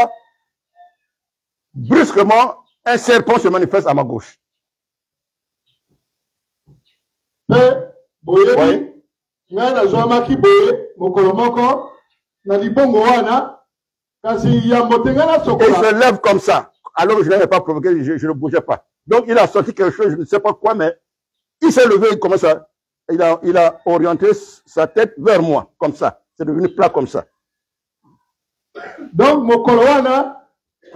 brusquement, un serpent se manifeste à ma gauche. Boyebi, ngai nazwamaki boye mokolo moko na libongo wana kasi yambo te ngai Et nasokola. je lève comme ça. Alors que je n'avais pas provoqué, je ne bougeais pas. Donc il a sorti quelque chose, je ne sais pas quoi, mais il s'est levé, il commence à, il a orienté sa tête vers moi, comme ça. C'est devenu plat comme ça. Donc mokolo wana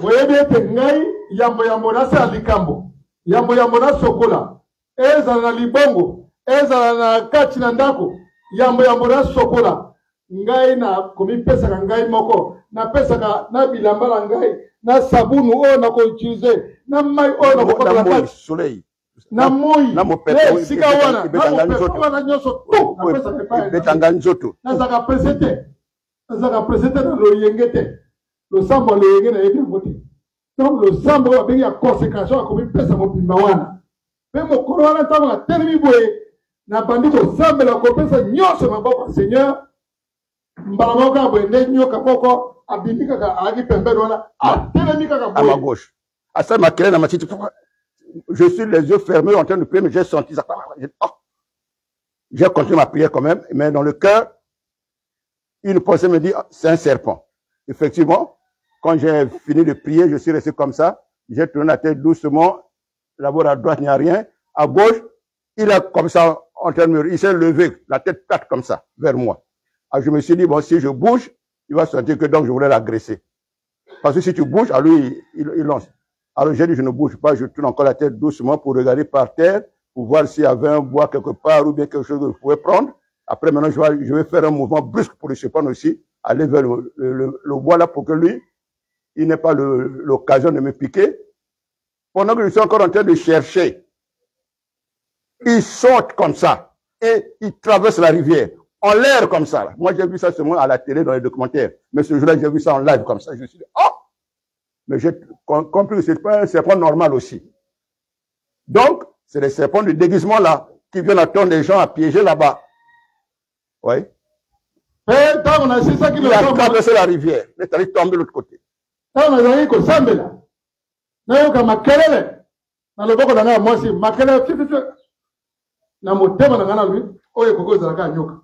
boyebi ete ngai yambo nasala likambo yambo nasokola ezala na libongo ezala na kati na ndako yambo nasokola ngai na komipesaka ngai moko napesaka na bilamba na ngai na sabunu oyo nakoutilize na mai oyo nakokotela kati soleil. na moi Na mopepe esika wana na mopepe wana nyonso tu napesaka epai Betanga nzoto. nazaka prese te na loyenge te losambo ya loyenge nayebi yango te donc losambo oyo babengi ya consécration akomipesa mobimba wana mpe mokolo wana ntango natelemi boye nabandi kosambela kopesa nyonso maboko ya seigneur mbala moko kaka boye nde nyoka moko abimi kaka alaki pembeni wana atelemi kaka À ma boye gauche. À ça, ma clé, je suis les yeux fermés en train de prier, mais j'ai senti ça. J'ai continué ma prière quand même, mais dans le cœur, une pensée me dit, c'est un serpent. Effectivement, quand j'ai fini de prier, je suis resté comme ça. J'ai tourné la tête doucement. D'abord à droite, il n'y a rien. À gauche, il a comme ça, en train de il s'est levé, la tête plate comme ça, vers moi. Alors je me suis dit, bon, si je bouge, il va sentir que donc je voulais l'agresser. Parce que si tu bouges, alors lui, il lance. Alors j'ai dit, je ne bouge pas, je tourne encore la tête doucement pour regarder par terre, pour voir s'il y avait un bois quelque part ou bien quelque chose que je pouvais prendre. Après, maintenant, je vais faire un mouvement brusque pour le surprendre aussi. aller vers le bois là pour que lui, il n'ait pas l'occasion de me piquer. Pendant que je suis encore en train de chercher, il saute comme ça et il traverse la rivière en l'air comme ça. Là. Moi, j'ai vu ça seulement à la télé dans les documentaires. Mais ce jour-là, j'ai vu ça en live comme ça. Je me suis dit, oh! Mais j'ai compris que c'est pas un serpent normal aussi. Donc, c'est les serpents de déguisement là qui viennent attendre les gens à piéger là-bas. Oui. Il a traversé la rivière. Il est allé tomber de l'autre côté. Na motema na ngana lui oye kokoza ka nyoka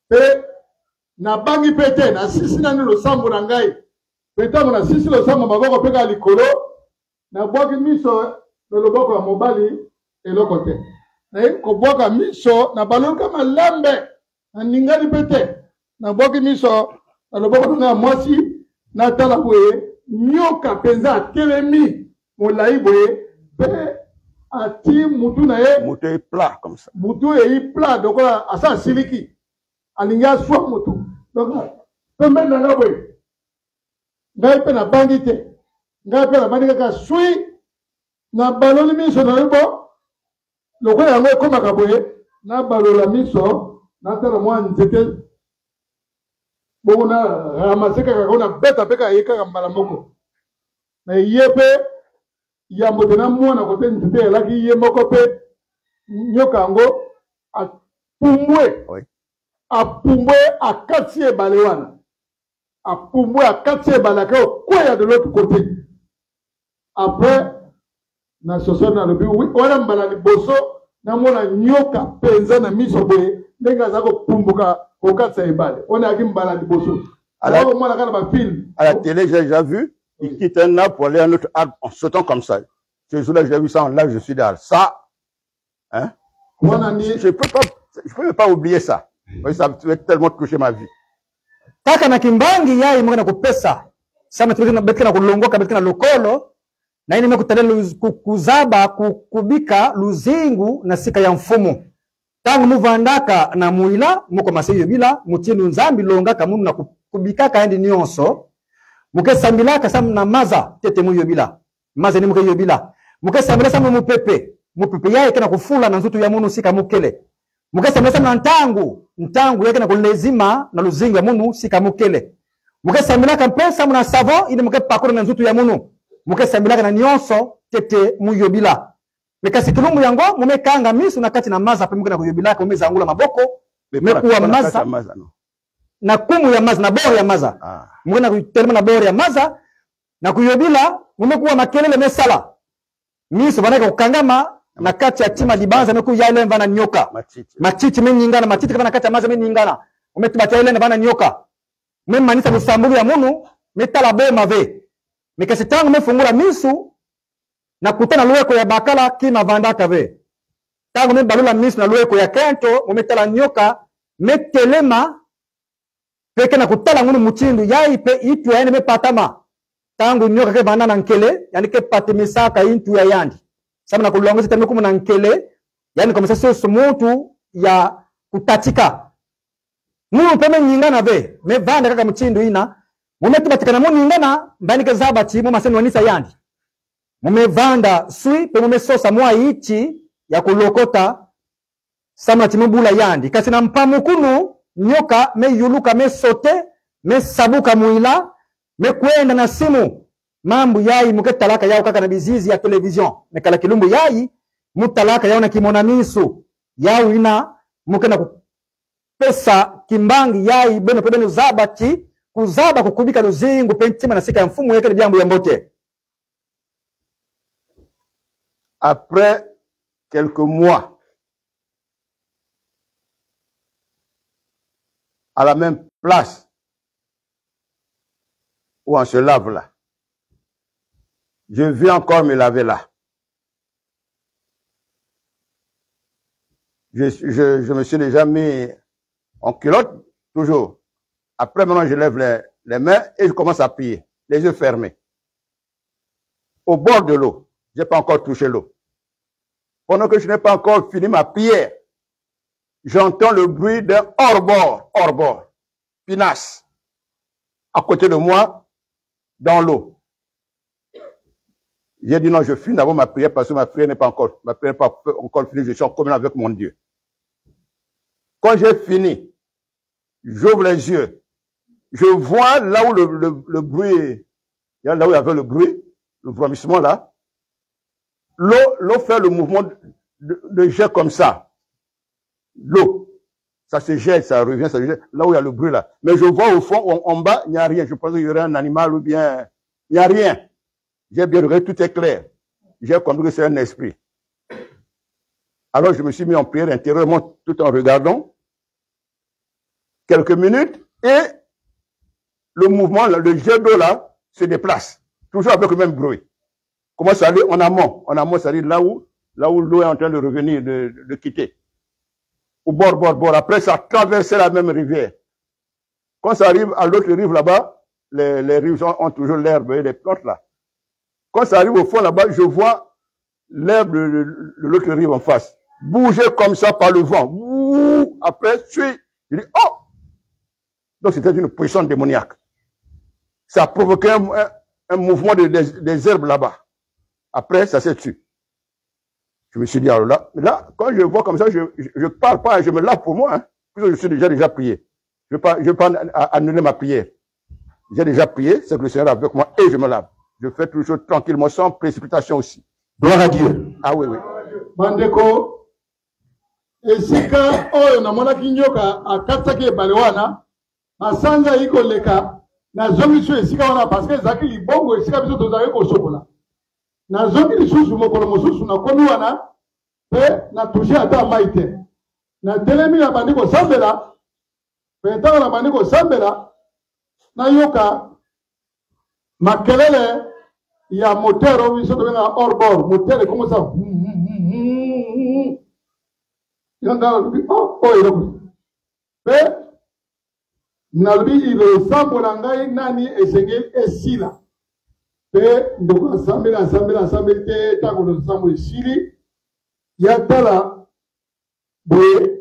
pe na bangi pete na sisi na lo sambo na ngai pete na sisi lo sambo maboko pe ka likolo na boki miso na loboko ya mobali eloko te na ko boka miso na balonka malambe na ningani pete na boki miso na loboko na mwasi na tala boye nyoka penza telemi molai boye pe ati mutu na ye mutu est plat comme ça mutu est plat donc asa siliki alinga swa mutu donc pembe na ngabwe ngai pe na bandite ngai pe na bandika ka sui na baloni miso na yubo loko yango ekoma kaboye na balola miso na tala mwa nzete bongo na ramaseka kakona beta peka yeka mbala moko na yepe yambo tena mwana kote nzete elaki ye moko pe nyoka yango apumbwe akati ebale wana apumbwe akati ebale ake okwea de l'autre côté après na soso na lobi wana mbala liboso na mwana nyoka penza na miso boye ndenge aza kopumbuka kokatisa ebale wana yaki mbala liboso mwana kaka na bafilme à la télé j'ai déjà vu. Il quitte un arbre pour aller à un autre arbre en sautant comme ça. Ce jour-là, j'ai vu ça en live, je suis derrière. Ça, hein? Je peux pas oublier ça. Ça va tellement toucher ma vie. Kaka na kimbangi yai mwena kupesa. Sama tulika betka na kulongoka betka na lokolo. Na ini mekutale kuzaba kubika luzingu na sika ya mfumu. Tangu muvandaka na muila muko maseyo bila mutinu nzambi longa kamu na kubika kaendi nyonso. Muke sambilaka sam na maza tete mu yobila maza ni muke yobila muke sambila sam mupepe yae kana kufula na nzutu ya munu sika mukele muke sambila sam na ntangu yake na kulezima na luzinga munu sika mukele muke sambila ka pesa na savo ili muke pakura na nzutu ya munu muke sambila na nyonso tete mu yobila mekasi tulungu yango mume kanga misu na kati na maza pe muke na kuyobila ka umeza angula maboko mekuwa maza no. Na kumu ya maza na bori ya maza mwena kutelema na bori ya maza na kuyobila mwemekuwa makelele mesala miso vanaka kukangama na kati ya tima libanza meku ya ile mvana nyoka matiti menyingana matiti kama na kati ya maza menyingana umetubata ile mvana nyoka memanisa misambulu ya munu metala boe mave mikasi tangu mefungula misu na kutana luweko ya bakala kima vandaka ve tangu mebalula misu na luweko ya kento umetala nyoka metelema peke na kutala ngunu muchindu yai pe itu ya me patama tangu nyoka ke banana nkele yani ke patimisaka intu ya yandi sababu na kulongeza tena kumu na nkele yani kama sasa sio muntu ya kutatika munu peme nyingana ve me vanda kaka muchindu ina mumetu batikana munu nyingana mbani ke zaba chi mu maseni wanisa yandi mume vanda sui pe mume sosa mwa ichi ya kulokota sama timubula yandi kasi na mpamu kunu nyoka me yuluka me sote me sabuka muila me kwenda na simu mambu yai muke talaka yao kaka na bizizi ya television me kala kilumbu yai mutalaka yao na kimona misu yao ina muke na pesa kimbangi yai beno pebenu zabati kuzaba kukubika luzingu pentima na sika ya mfumu yake jambo ya mbote. Après quelques mois à la même place où on se lave là. Je vais encore me laver là. Je me suis déjà mis en culotte, toujours. Après, maintenant, je lève les mains et je commence à prier, les yeux fermés. Au bord de l'eau. Je n'ai pas encore touché l'eau. Pendant que je n'ai pas encore fini ma prière, j'entends le bruit d'un hors-bord, pinasse. à côté de moi, dans l'eau. J'ai dit non, je finis d'abord ma prière parce que ma prière n'est pas encore finie, je suis en communion avec mon Dieu. Quand j'ai fini, j'ouvre les yeux, je vois là où le bruit, là où il y avait le bruit, le vomissement là, l'eau fait le mouvement de jet comme ça. L'eau, ça se jette, ça revient, ça se jette, là où il y a le bruit là. Mais je vois au fond, en bas, il n'y a rien. Je pense qu'il y aurait un animal ou bien, il n'y a rien. J'ai bien regardé, tout est clair. J'ai compris que c'est un esprit. Alors je me suis mis en prière intérieurement tout en regardant. Quelques minutes et le mouvement, le jet d'eau là, se déplace. Toujours avec le même bruit. Comment ça aller en amont? En amont, ça dit là où l'eau est en train de revenir, de quitter. Au bord. Après, ça traverse la même rivière. Quand ça arrive à l'autre rive là-bas, les rives ont toujours l'herbe et les plantes là. Quand ça arrive au fond là-bas, je vois l'herbe de l'autre rive en face. Bouger comme ça par le vent. Ouh, après, je dis, oh! Donc c'était une puissance démoniaque. Ça a provoqué un mouvement des herbes là-bas. Après, ça s'est tué. Je me suis dit, alors là, quand je vois comme ça, je parle pas, je me lave pour moi, hein, puisque je suis déjà prié. Je ne veux pas annuler ma prière. J'ai déjà prié, c'est que le Seigneur est avec moi et je me lave. Je fais toujours tranquillement, sans précipitation aussi. Gloire à Dieu. Ah oui. Mandeko, esika oyo namona kinyoka akatsaki balewana, asanza iko leka, na zongi su esika wana parce que zaki libongo esika biso tozaki kosokola. Na zongi lisusu mokolo mosusu na komi wana, pe na touche ata maite. Na telemi na bandi kosambela, pe ntango na bandi kosambela, na yoka makelele ya moteur biso tobenga hors bord, moteur comme ça. Yanga lubi oh iroko. Pe na lubi ile sambo na ngai nani esengeli esila. Pe ndoko sambela te tango lo sambo esili. Ya tala boye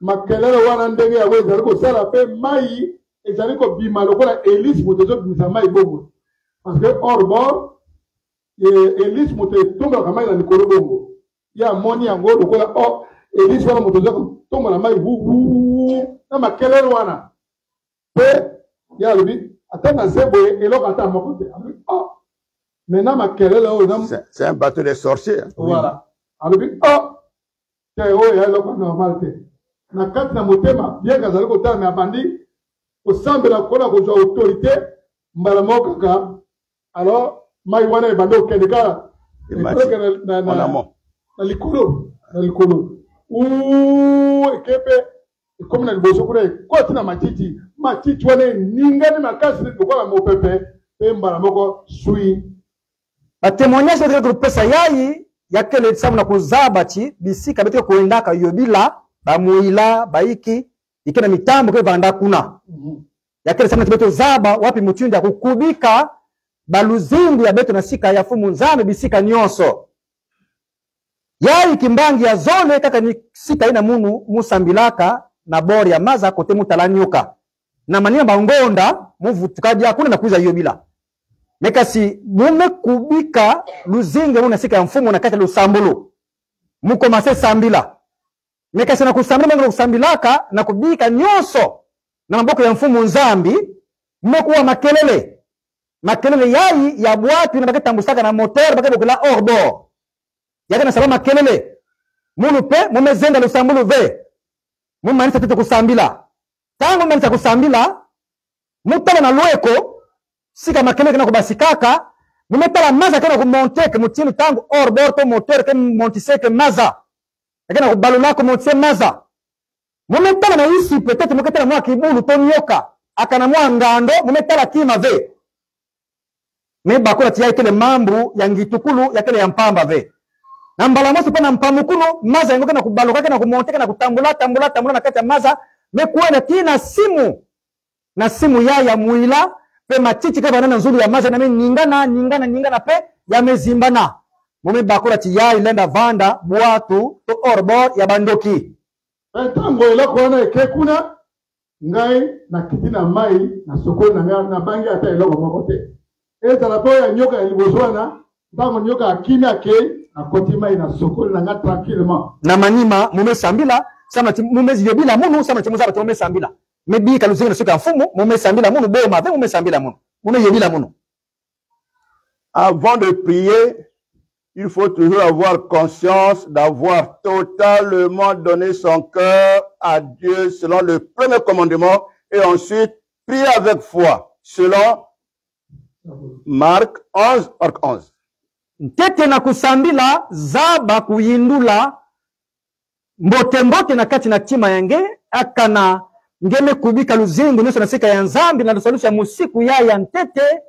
makelele wana ndenge ya weza ko sala pe mai ezali ko bima lokola Elise motezo bimisa mai bongo. Parce que hors bord Elise moto tomba kama ina likolo bongo. Ya moni yango lokola oh Elise wana moto zako tomba na mai wu na makelele wana. Pe ya lobi atana sebo eloko ata makote. Oh maintenant makelele o c'est un bateau des sorciers. Voilà. Alobi oh te o ya eloko normal te. Na kati na motema bien kazali ko tala me abandi o sambela kona ko jwa autorité mbala moko kaka. Alors mai wana ebande okende kala na likolo ekepe comme na liboso kuna ekoti na matiti wana ningani makasi lokola mopepe pe mbala moko sui batémoignage de kopesa yai yakele samu na kuzaba ti bisika bete koendaka yobila bamuila baiki ikena mitambo ke vanda kuna yakele samu na beto zaba wapi mutindi akukubika baluzingu ya beto na sika ya fumu nzambe bisika nyonso yai kimbangi ya zone kaka ni sika ina munu musambilaka na bori ya maza kote mutalanyoka na mania bangonda muvutukaji hakuna na kuiza yobila mekasi mume kubika luzingu muna sika ya mfumu na kata lusambulu mukomase sambila mekasi na kusambila na kusambilaka na kubika nyonso na maboko ya mfumu nzambi mmekuwa makelele yai ya bwatu na baketa mbusaka na moteur bakebo kula hors bord yakana salama makelele munu pe mumezenga lusambulu ve mumanisa tete kusambila tangu mmanisa kusambila mutala na lweko sika makelele kana kubasikaka mumetala maza kana kumonteke mutinu tangu hors bord to moteur ke montiseke maza yakana kubalula ko montse maza mumetala na isi peut-être muketala mwa kibulu to nyoka akana mwa ngando mumetala kima ve me bakola tia ikele mambu ya ngitukulu yakele ya mpamba ve na mbala mosi pana mpamukulu maza yango kana kubaluka kana kumonteka na kutambula na kati ya maza me kuona tina na simu ya muila pe matiti ka banana nzuri ya maza na me ningana pe ya mezimbana mume bakola tia ilenda vanda bwatu to orbor ya bandoki tango eloko wana ekekuna ngai na kiti na mai na sokoli na ngai na bangi ata eloko moko te. Ezala po ya nyoka ya liboso wana ntango nyoka akimi ake akoti mai na sokoli na ngai tranquillement. Na manima mume sambila sama mume ziyobila munu sama timuza bato mume sambila. Mebi kaluzinga na soka mfumu mume sambila munu bo ma mume sambila munu. Mume yobila munu. Avant de prier, il faut toujours avoir conscience d'avoir totalement donné son cœur à Dieu selon le premier commandement et ensuite prier avec foi selon Marc 11, Marc 11. Tete na kusambila zaba kuyindula mbote na kati na tima yange akana ngeme kubika luzingu nyuso na sika ya nzambi na lusalusha musiku ya ntete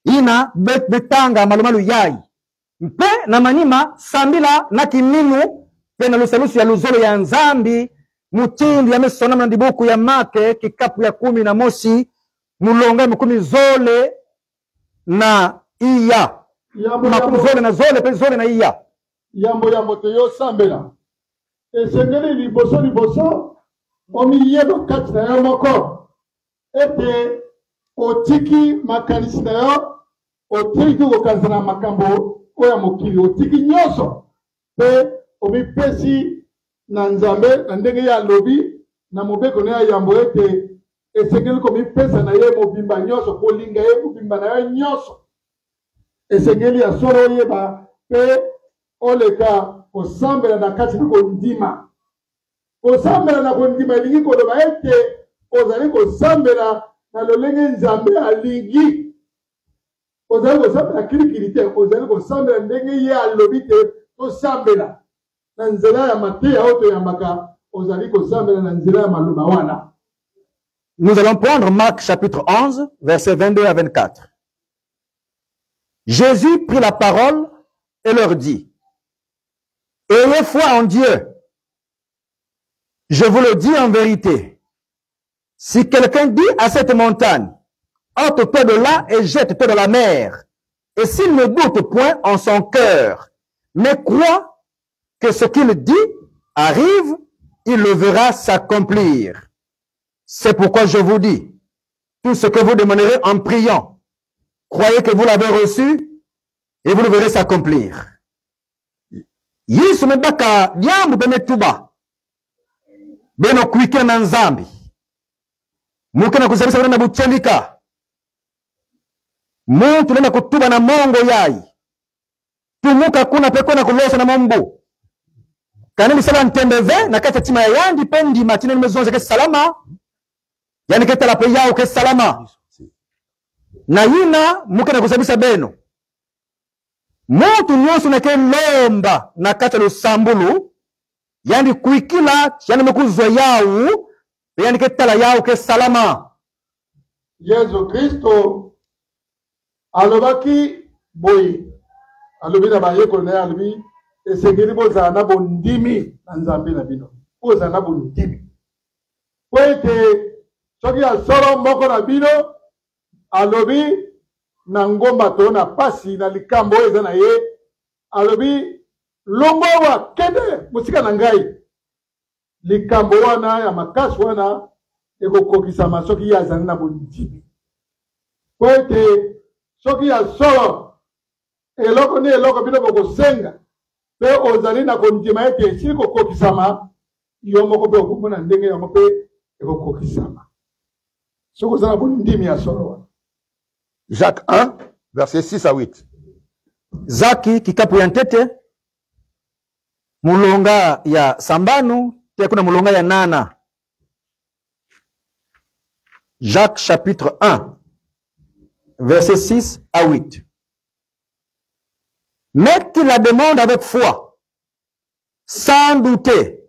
ina betanga malumalu yai mpe na manima sambila na kiminu pe na lusalusu ya luzolo ya nzambi mutindi ya mesona na ndibuku ya make kikapu ya 11 mulonga mukumi zole na iya makumi zole na zole pe zole na iya yambo te yo sambela esengeli liboso omiyeba kati na yo moko ete otiki makanisi na yo otiki kokanisa na makambo oya mokili otiki nyonso pe omipesi na nzambe na ndenge ya lobi na mobeko na yambo ete esengeli komipesa na ye mobimba nyonso kolinga ye mobimba na yo nyonso esengeli ya solo oyeba pe oleka osambela na kati na kondima osambela na kondima elingi koloba ete ozali kosambela na lolenge nzambe alingi ozali kosambela kirikiri te ozali kosambela ndenge ye alobi te tosambela na nzela ya mateya oyo toyambaka ozali kosambela na nzela ya maloba wana. Nous allons prendre Marc chapitre 11 versets 22 à 24. Jésus prit la parole et leur dit: ayez foi en Dieu. Je vous le dis en vérité. Si quelqu'un dit à cette montagne, ôte-toi de là et jette-toi dans la mer, et s'il ne doute point en son cœur, mais croit que ce qu'il dit arrive, il le verra s'accomplir. C'est pourquoi je vous dis, tout ce que vous demanderez en priant, croyez que vous l'avez reçu, et vous le verrez s'accomplir. Yesu mebaka diambu bemetuba beno kuike na nzambi muke na kuzalisa na buchelika muntu nena kutuba na mongo yai tumuka kuna peko na kulosa na mambu kanemi sala ntembeve na kata tima yandi pendi matine nimezonze ke salama yani keta la pe yao ke salama na yina muke na kuzabisa beno Muntu nyonso na ke lomba na kata lo sambulu yani kuikila yani mekuzwa yao yani ke tala yao ke salama. Yesu Kristo alobaki boy alobi na bayeko na alobi esengeli boza na bondimi na nzambe na bino boza na bondimi kwete soki asoro moko na bino alobi na ngomba to na pasi na likambo eza na ye alobi longwa kende musika na ngai likambo wana ya makasi wana ekokokisa masoki ya zana na bondimi kwete soki ya solo eloko ne eloko bino bokosenga pe ozali na kondima ete esili kokokisama yo moko pe okomona ndenge yango pe ekokokisama soki oza na bondimi ya solo wana. Jacques 1, versets 6 à 8. Zaki kikapu ya ntete mulonga ya sambanu te kuna mulonga ya nana. Jacques chapitre 1 versets 6 à 8. Mais qu'il la demande avec foi, sans douter,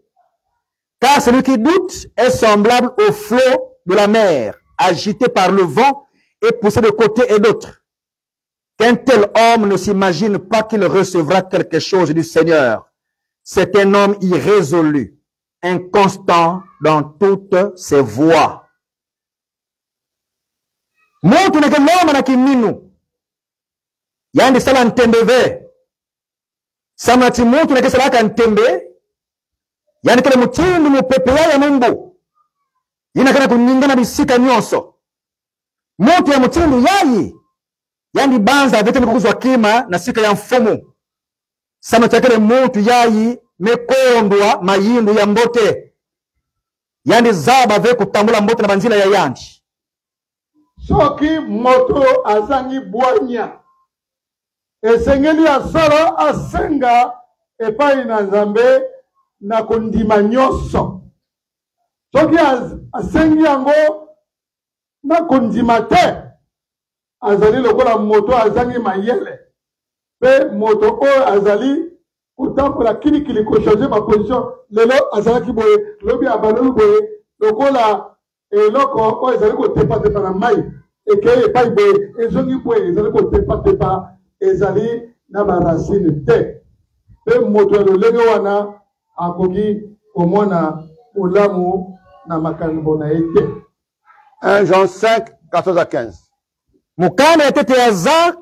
car celui qui doute est semblable au flot de la mer, agité par le vent et poussé de côté et d'autre. Qu'un tel homme ne s'imagine pas qu'il recevra quelque chose du Seigneur. C'est un homme irrésolu, inconstant dans toutes ses voies. Muntu neke loma na kiminu. Yandi sala ntembeve. Samati muntu neke salaka ntembe. Yani kele mutindu mupepe ya mungu. Inakana kuningana bisika nyonso. Moto ya mutindu yayi. Yandi banza vete nikuzwa kima na sika ya mfumu. Sama chakele moto yayi mekondwa mayindu ya mbote. Yandi zaba ve kutambula mbote na banzila ya yandi. Soki moto azangi bwanya. Esengeli asala asenga epai na Nzambe na kondima nyonso. Soki asengi yango na kondima te. Azali lokola moto azangi mayele. Pe moto o azali kutambola kilikili ko changer ma position. Lelo azali ki boye, lobi abalolu boye, lokola eloko o ezali ko tepa tepa na mai. Eke epai boye, ezongi boye, ezali ko tepa tepa. Ezali na ba racine te. Pe moto ya lolenge wana akoki komona ulamu na makambo na ete. 1 Jean 5, 14 à 15. Mukana ya tete ya za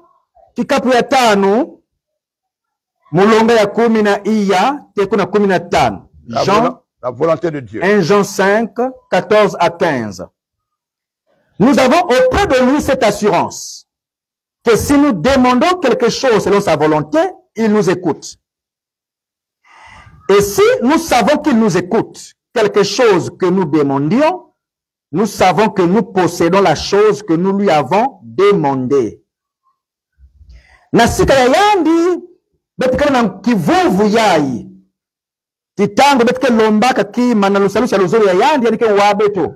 kikapu ya 5 mulonga ya 10 na iya teku na 15. Jean, la volonté de Dieu. 1 Jean 5, 14 à 15. Nous avons auprès de lui cette assurance que si nous demandons quelque chose selon sa volonté, il nous écoute. Et si nous savons qu'il nous écoute, quelque chose que nous demandions, nous savons que nous possédons la chose que nous lui avons demandée. Nasika ya yandi, betikana na kivuvu yai. Kitango betike lombaka ki manalusalusha luzuri ya yandi, yanike wabeto.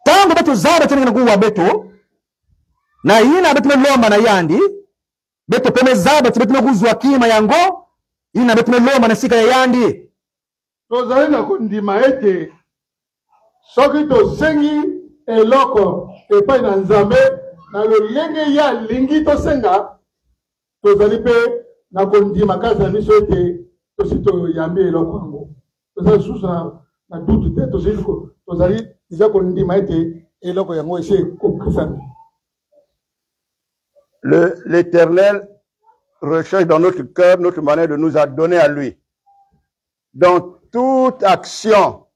Tango betu zaba tenike na wabeto, na ina betu lomba na yandi, betu peme zaba betu kuzwa kima yango, ina betu lomba na sika ya yandi. Tozali na kondima ete soki tosengi eloko epai na Nzambe na lolenge ya lingi tosenga tozali pe na kondima kati na biso ete tosi toyambi eloko yango. Tozali susu na dutu te tozali deja kondima ete eloko yango esi kokrisami. L'Éternel recherche dans notre cœur notre manière de nous adonner à lui. Dans toute action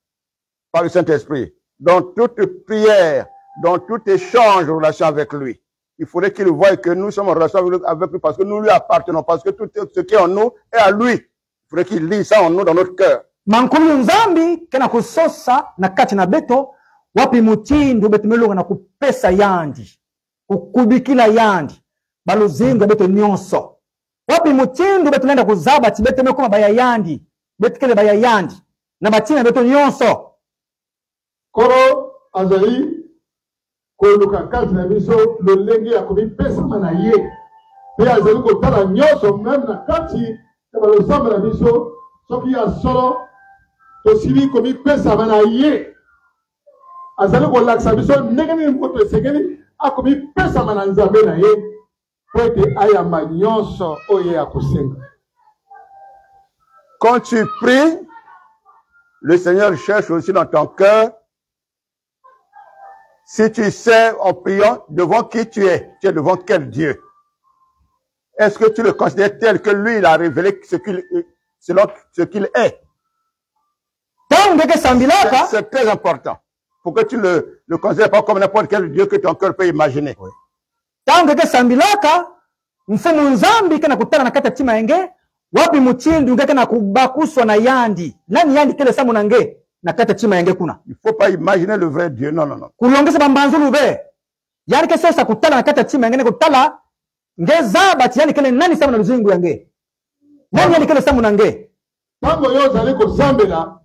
par le Saint-Esprit, dans toute prière, dans tout échange de relation avec lui. Il faudrait qu'il voie que nous sommes en relation avec lui parce que nous lui appartenons, parce que tout ce qui est en nous est à lui. Il faudrait qu'il lise ça en nous, dans notre cœur. Mankulu nzambi kena kusosa na kati na beto wapi mutindu betu melonga na kupesa yandi kukubikila yandi baluzinga beto nyonso wapi mutindu betu nenda kuzaba tibete mekoma baya yandi betikele baya yandi na batina beto nyonso koro azali koluka kati na biso lolenge ya komipesa na ye pe azali kotala nyonso même na kati ya balosamba na biso soki ya solo tosili komipesa na ye azali kolakisa biso ndenge nini moto esengeli akomipesa na Nzambe na ye po ete ayamba nyonso oyo ya kosenga. Quand tu pries, le Seigneur cherche aussi dans ton cœur. Si tu sais en priant devant qui tu es devant quel Dieu? Est-ce que tu le considères tel que lui, il a révélé selon ce qu'il est? C'est très important. Pour que tu le considères pas comme n'importe quel Dieu que ton cœur peut imaginer. Tangu ke sambilaka mfumu nzambi kana kutana na kata tima enge wapi mutindu ngeke na kubakuswa na yandi nani yandi kele samu nange na kata tima enge kuna. Il faut pas imaginer le vrai Dieu, non. Kulongeza bambanzulu be yandi ke sasa kutala na kata tima enge kutala ngeza bati yandi kele nani samu na luzingu yange nani yandi kele samu nange tango yo zali ko sambela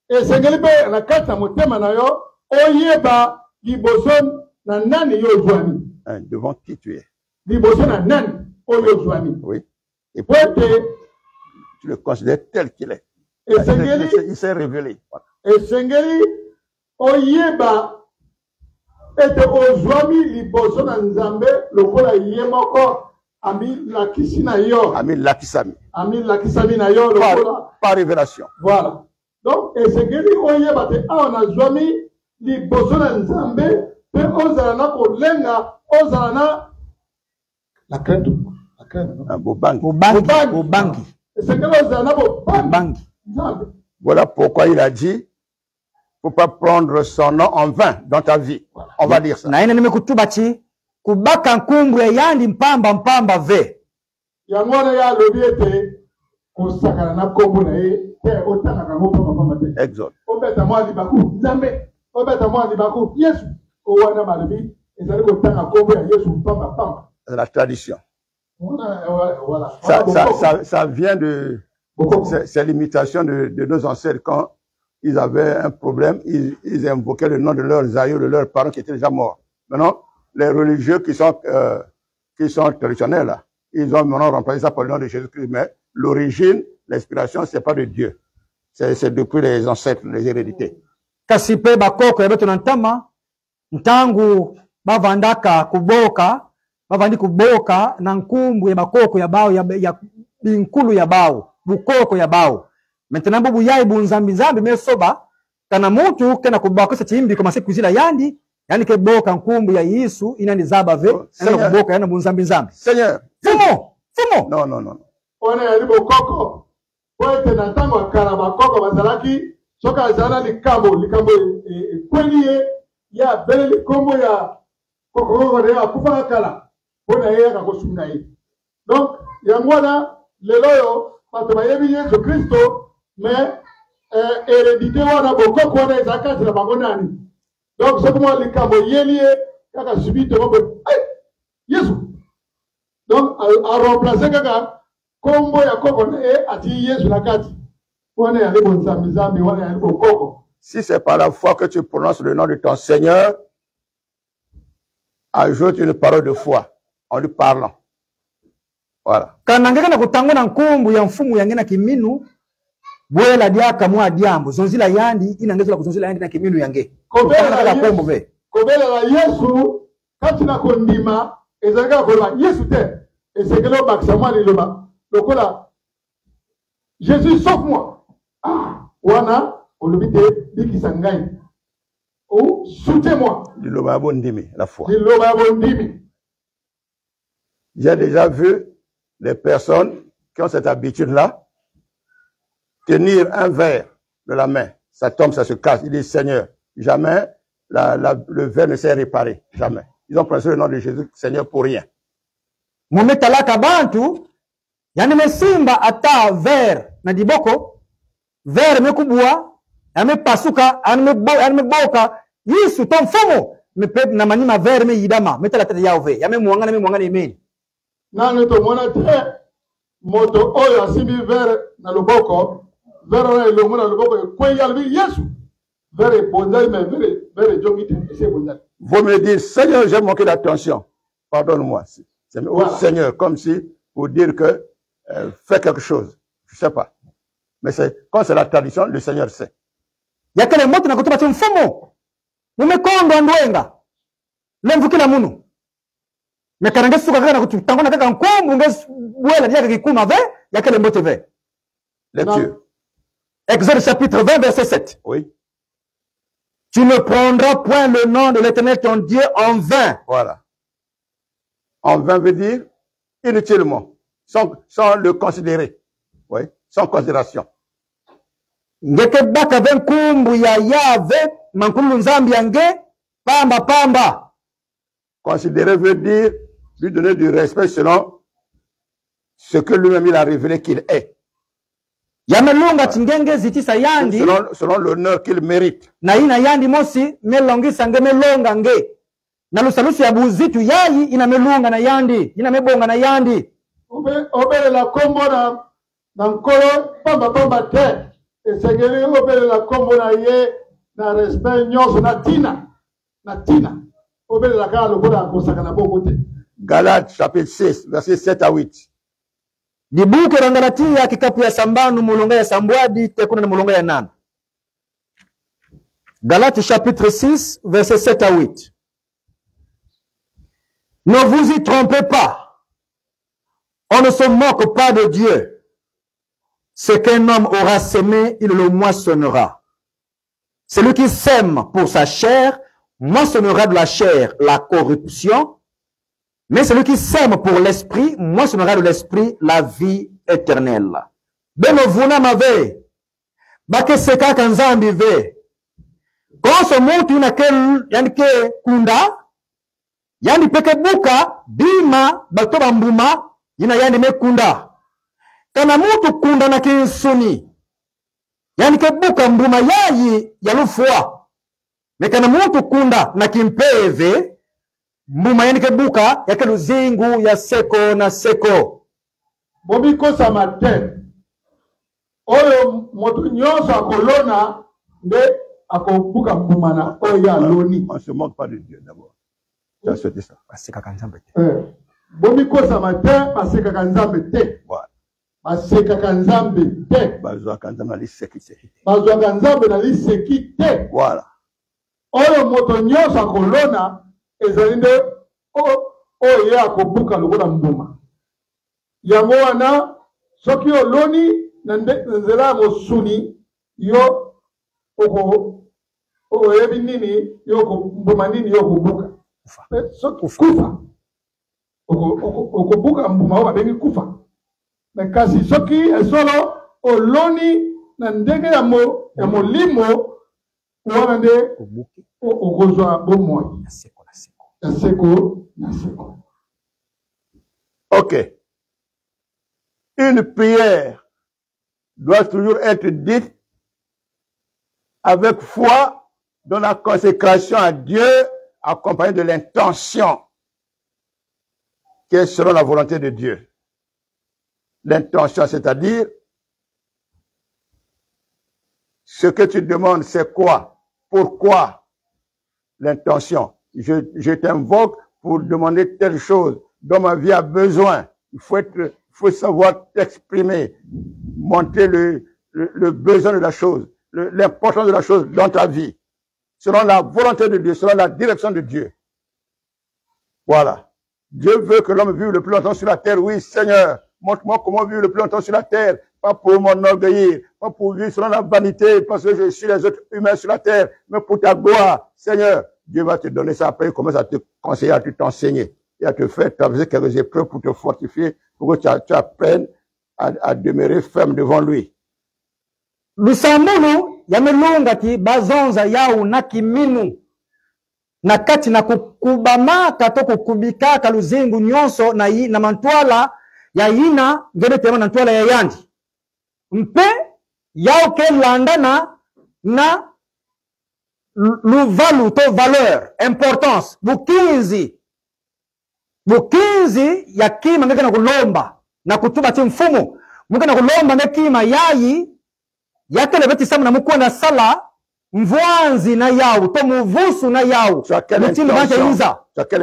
esengeli be na kata motema na yo oyeba liboso na nani yo zwani. Devant qui tu es. Liboso na nani oyo zwani. Oui. Et puis, tu le considères tel qu'il est. Il s'est révélé. Esengeli oyeba ete ozwami liboso na Nzambe lokola ye moko ami lakisi na yo. Ami lakisami. Ami lakisami na yo lokola par révélation. Voilà. Donc esengeli oyeba te awa na zwami liboso na Nzambe pe ozala na kolenga ozala na la crainte. Bobangi. Esengeli ozala na bobangi. Voilà pourquoi il a dit faut pas prendre son nom en vain dans ta vie. On va dire ça. Na ina nimekutuba chi kubaka nkumbu ya yandi mpamba ve. Yangwana ya lobiete kusakana na kombo na ye te otanga kango pamba te. Exode. Obeta mwa libaku Nzambe. Obeta mwa libaku Yesu. Owana malobi ezali kotanga kombo ya Yesu pamba. C'est la tradition. Voilà. Ça vient de c'est l'imitation de nos ancêtres quand ils avaient un problème, ils invoquaient le nom de leurs aïeux, de leurs parents qui étaient déjà morts. Maintenant, les religieux qui sont traditionnels, là, ils ont maintenant remplacé ça par le nom de Jésus-Christ. Mais l'origine, l'inspiration, c'est pas de Dieu. C'est depuis les ancêtres, les hérédités. Kasipe bakoko ya betu nantama, ntangu bavandaka kuboka, bavandi kuboka na nkumbu ya bakoko ya bao ya binkulu ya bao, bukoko ya bao. Maintenant bubu yai bunzambi mesoba kana mutu kana kuboka sa chimbi kama siku zila yandi yani ke boka nkumbu ya Yesu inani zaba ve kana kuboka yana bunzambi. Seigneur. Fumo. Non. Ona ya libo koko. Poete na tango akara bakoko bazalaki soka azala likambo kweliye ya bele likombo ya koko ne akufa kala. Ona ya kakosunga yi. Donc yangwana leloyo pato bayebi Yesu Kristo mais hérédité wana bokoko wana ezakati na bango nani. Donc ce comment likambo yelie kaka subite ko Yesu. Donc a remplacer kaka kombo ya koko ati Yesu la kati. Wana ya libo nzambi wana ya libo koko. Si c'est par la foi que tu prononces le nom de ton Seigneur, ajoute une parole de foi en lui parlant. Voilà. Kanangeka na kutango na nkumbu ya mfumu yangena kiminu bwela diaka mwa diambo zonzila yandi inangezela kuzonzila yandi na kiminu yange. Kobela la Yesu kati na kondima ezalaka kola Yesu te esekelo bakisa mwa liloba lokola Jésus sauve-moi. Wana olobite bikisa ngai. Ou soutez-moi. Liloba bondimi la foi. Liloba bondimi. J'ai déjà vu les personnes qui ont cette habitude-là tenir un verre de la main. Ça tombe, ça se casse. Il dit Seigneur. Jamais le verre ne s'est réparé. Jamais. Ils ont prononcé le nom de Jésus, Seigneur, pour rien. Mumetalaka bantu, yani mesimba ata verre na diboko, verre mekubwa, ame pasuka, ame boka, Yesu tom fomo, me pe na manima verre me yidama, metala tete yao ve, yame muangana imeni. Nane to mona te moto oyo asimbi verre na loboko, verre na ilongo na loboko kwe yalbi Yesu. Verre bondali mais verre jongite c'est bondali. Vous me dites Seigneur, j'ai manqué d'attention. Pardonne-moi. Voilà. Oh, Seigneur, comme si pour dire que fais quelque chose. Je sais pas. Mais quand c'est la tradition, le Seigneur sait. Yakele moto na kutuba mfumo. Mumekondo ndwenga. Lemvukila munu. Mekaranga suka kana kutangona kaka nkombu nges bwela dia kikuma ve yakele moto ve. Lecture. Exode chapitre 20 verset 7. Oui. Tu ne prendras point le nom de l'Éternel ton Dieu en vain. Voilà. En vain veut dire inutilement, sans le considérer. Oui, sans considération. Ngeke baka venkumbu ya yave mankulu nzambi yange pamba. Considérer veut dire lui donner du respect selon ce que lui-même il a révélé qu'il est. Yamelunga tingenge zitisa yandi selon l'honneur qu'il mérite. Na ina yandi mosi melongisa nge melonga nge. Na lusalusi ya buzitu yayi ina melunga na yandi, ina mebonga na yandi. Obele la kombo na nkolo pamba te. Esegeli obele la kombo na ye na respect nyoso na tina. Obele la kala lokola kosaka na bongo te. Galates chapitre 6 verset 7 à 8. Dibuke rangalati ya kikapu ya sambanu mulonga ya sambwadi tekuna na mulonga ya nana. Galates chapitre 6 verset 7 à 8. Ne vous y trompez pas. On ne se moque pas de Dieu. Ce qu'un homme aura semé, il le moissonnera. Celui qui sème pour sa chair, moissonnera de la chair la corruption. Mais celui qui sème pour l'esprit, moissonnera de l'esprit la vie éternelle. Beno vuna mave. Bake seka kanzambi ve. Konso mutu inakel yani ke kunda yani peke buka bima batoba mbuma ina yani mekunda. Kana mutu kunda na kinsuni yani ke buka mbuma yayi yalufua. Mekana mutu kunda na kimpeve mbuma yani ke buka yake luzingu ya seko na seko. Bobiko samate oyo moto nyonso akolona nde akobuka mbumana oya loni. On se moque pas de Dieu d'abord. Tu as souhaité ça. Bobiko samate baseka kanzambe te. Voilà. Baseka kanzambe te. Bazwa kanzambe na lisekite. Bazwa kanzambe na lisekite. Voilà. Oyo moto nyonso akolona ezali nde oyo akobuka lokola mbuma. Yango wana soki oloni na nzela mosuni yo oyebi nini yo mbuma nini yo kobuka. Kufa. Okobuka mbuma oyo babengi kufa. Kasi soki esolo oloni na ndenge ya molimo wana nde okozwa bomoi. Ya seko na seko. Ok. Une prière doit toujours être dite avec foi dans la consécration à Dieu, accompagnée de l'intention qui est selon la volonté de Dieu. L'intention, c'est-à-dire ce que tu demandes, c'est quoi? Pourquoi? L'intention. Je t'invoque pour demander telle chose dont ma vie a besoin. Il faut savoir t'exprimer, montrer le besoin de la chose, l'importance de la chose dans ta vie, selon la volonté de Dieu, selon la direction de Dieu. Voilà. Dieu veut que l'homme vive le plus longtemps sur la terre. Oui, Seigneur, montre-moi comment vivre le plus longtemps sur la terre. Pas pour m'enorgueillir, pas pour vivre selon la vanité, parce que je suis les autres humains sur la terre, mais pour ta gloire. Seigneur, Dieu va te donner ça. Après, il commence à te conseiller, à t'enseigner et à te faire traverser quelques épreuves pour te fortifier, pour que tu apprennes à demeurer ferme devant lui. Lusambulu yamelunga ki bazonza yau na kiminu na kati na kukubama katoko kubika kaluzingu nyonso na mantwala ya ina ngene tema na ntwala ya yandi mpe yao ke landana na luvalu to valeur importance bukinzi ya kima ngeke na kulomba na kutuba ti mfumu ngeke na kulomba na kima yayi yakele beti samu na mukuwa na sala mvuanzi na yao to muvusu na yao. Tu as quelle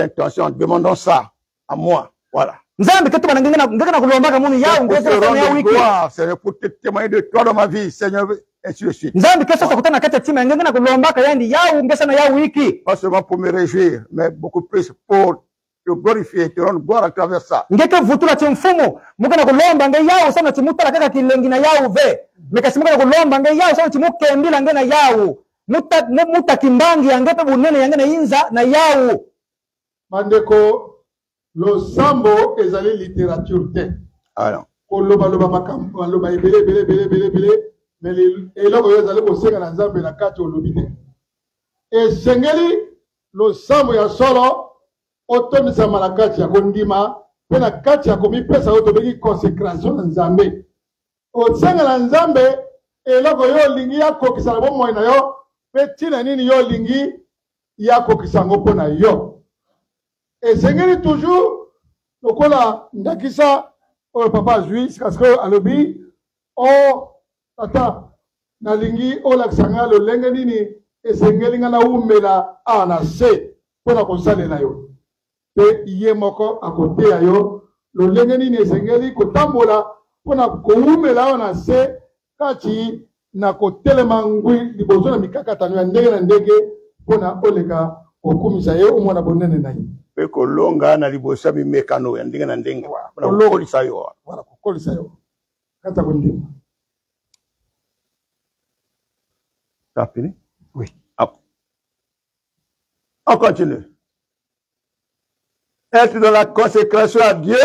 intention? Demandons ça à moi. Voilà. Nzambi ketu bana ngeke na kulomba ka munu yao ngeke na ya wiki. Seigneur, pour te témoigner de toi dans ma vie, Seigneur, et ainsi de suite. Nzambi ketu kutana kati tima ngeke na kulomba ka yandi yao ngeke na ya wiki. Pas seulement pour me réjouir, mais beaucoup plus pour te glorifier, te rendre gloire à travers ça. Ngeke vutula ti mfumu muke na kulomba nge yao sana timutala kaka kilengi na yao ve. Mekasimuka na kulomba nge yao sana timukembila nge na yao. Muta kimbangi yangepe bunene yange na inza na yao. Mandeko losambo ezali littérature te. Alors. Loba makambo loba ebele mais eloko ezali kosenga na Nzambe na kati olobi te. Esengeli losambo ya solo otomisama na kati ya kondima pe na kati ya komipesa oyo tobeki consécration na Nzambe. Osenga na Nzambe eloko yo olingi yakokisa na bomoi na yo pe ntina nini yo olingi yakokisa yango mpo na yo. Esengeli toujours lokola ndakisa oyo papa azwi parce que alobi tata nalingi olakisa nga lolenge nini esengeli nga naumela na se mpo na kosalela yo pe ye moko akoteya yo lolenge nini esengeli kotambola mpo na koumela yo na se kati na kotelema ngwi liboso na mikakatano ya ndenge na ndenge mpo na oleka kokumisa ye omona bonene na ye pe kolonga na liboso ya mimekano ya ndenge na ndenge kokolisa yo wala kokolisa yo kata kondima. Ça a fini? Oui. On continue. Être dans la consécration à Dieu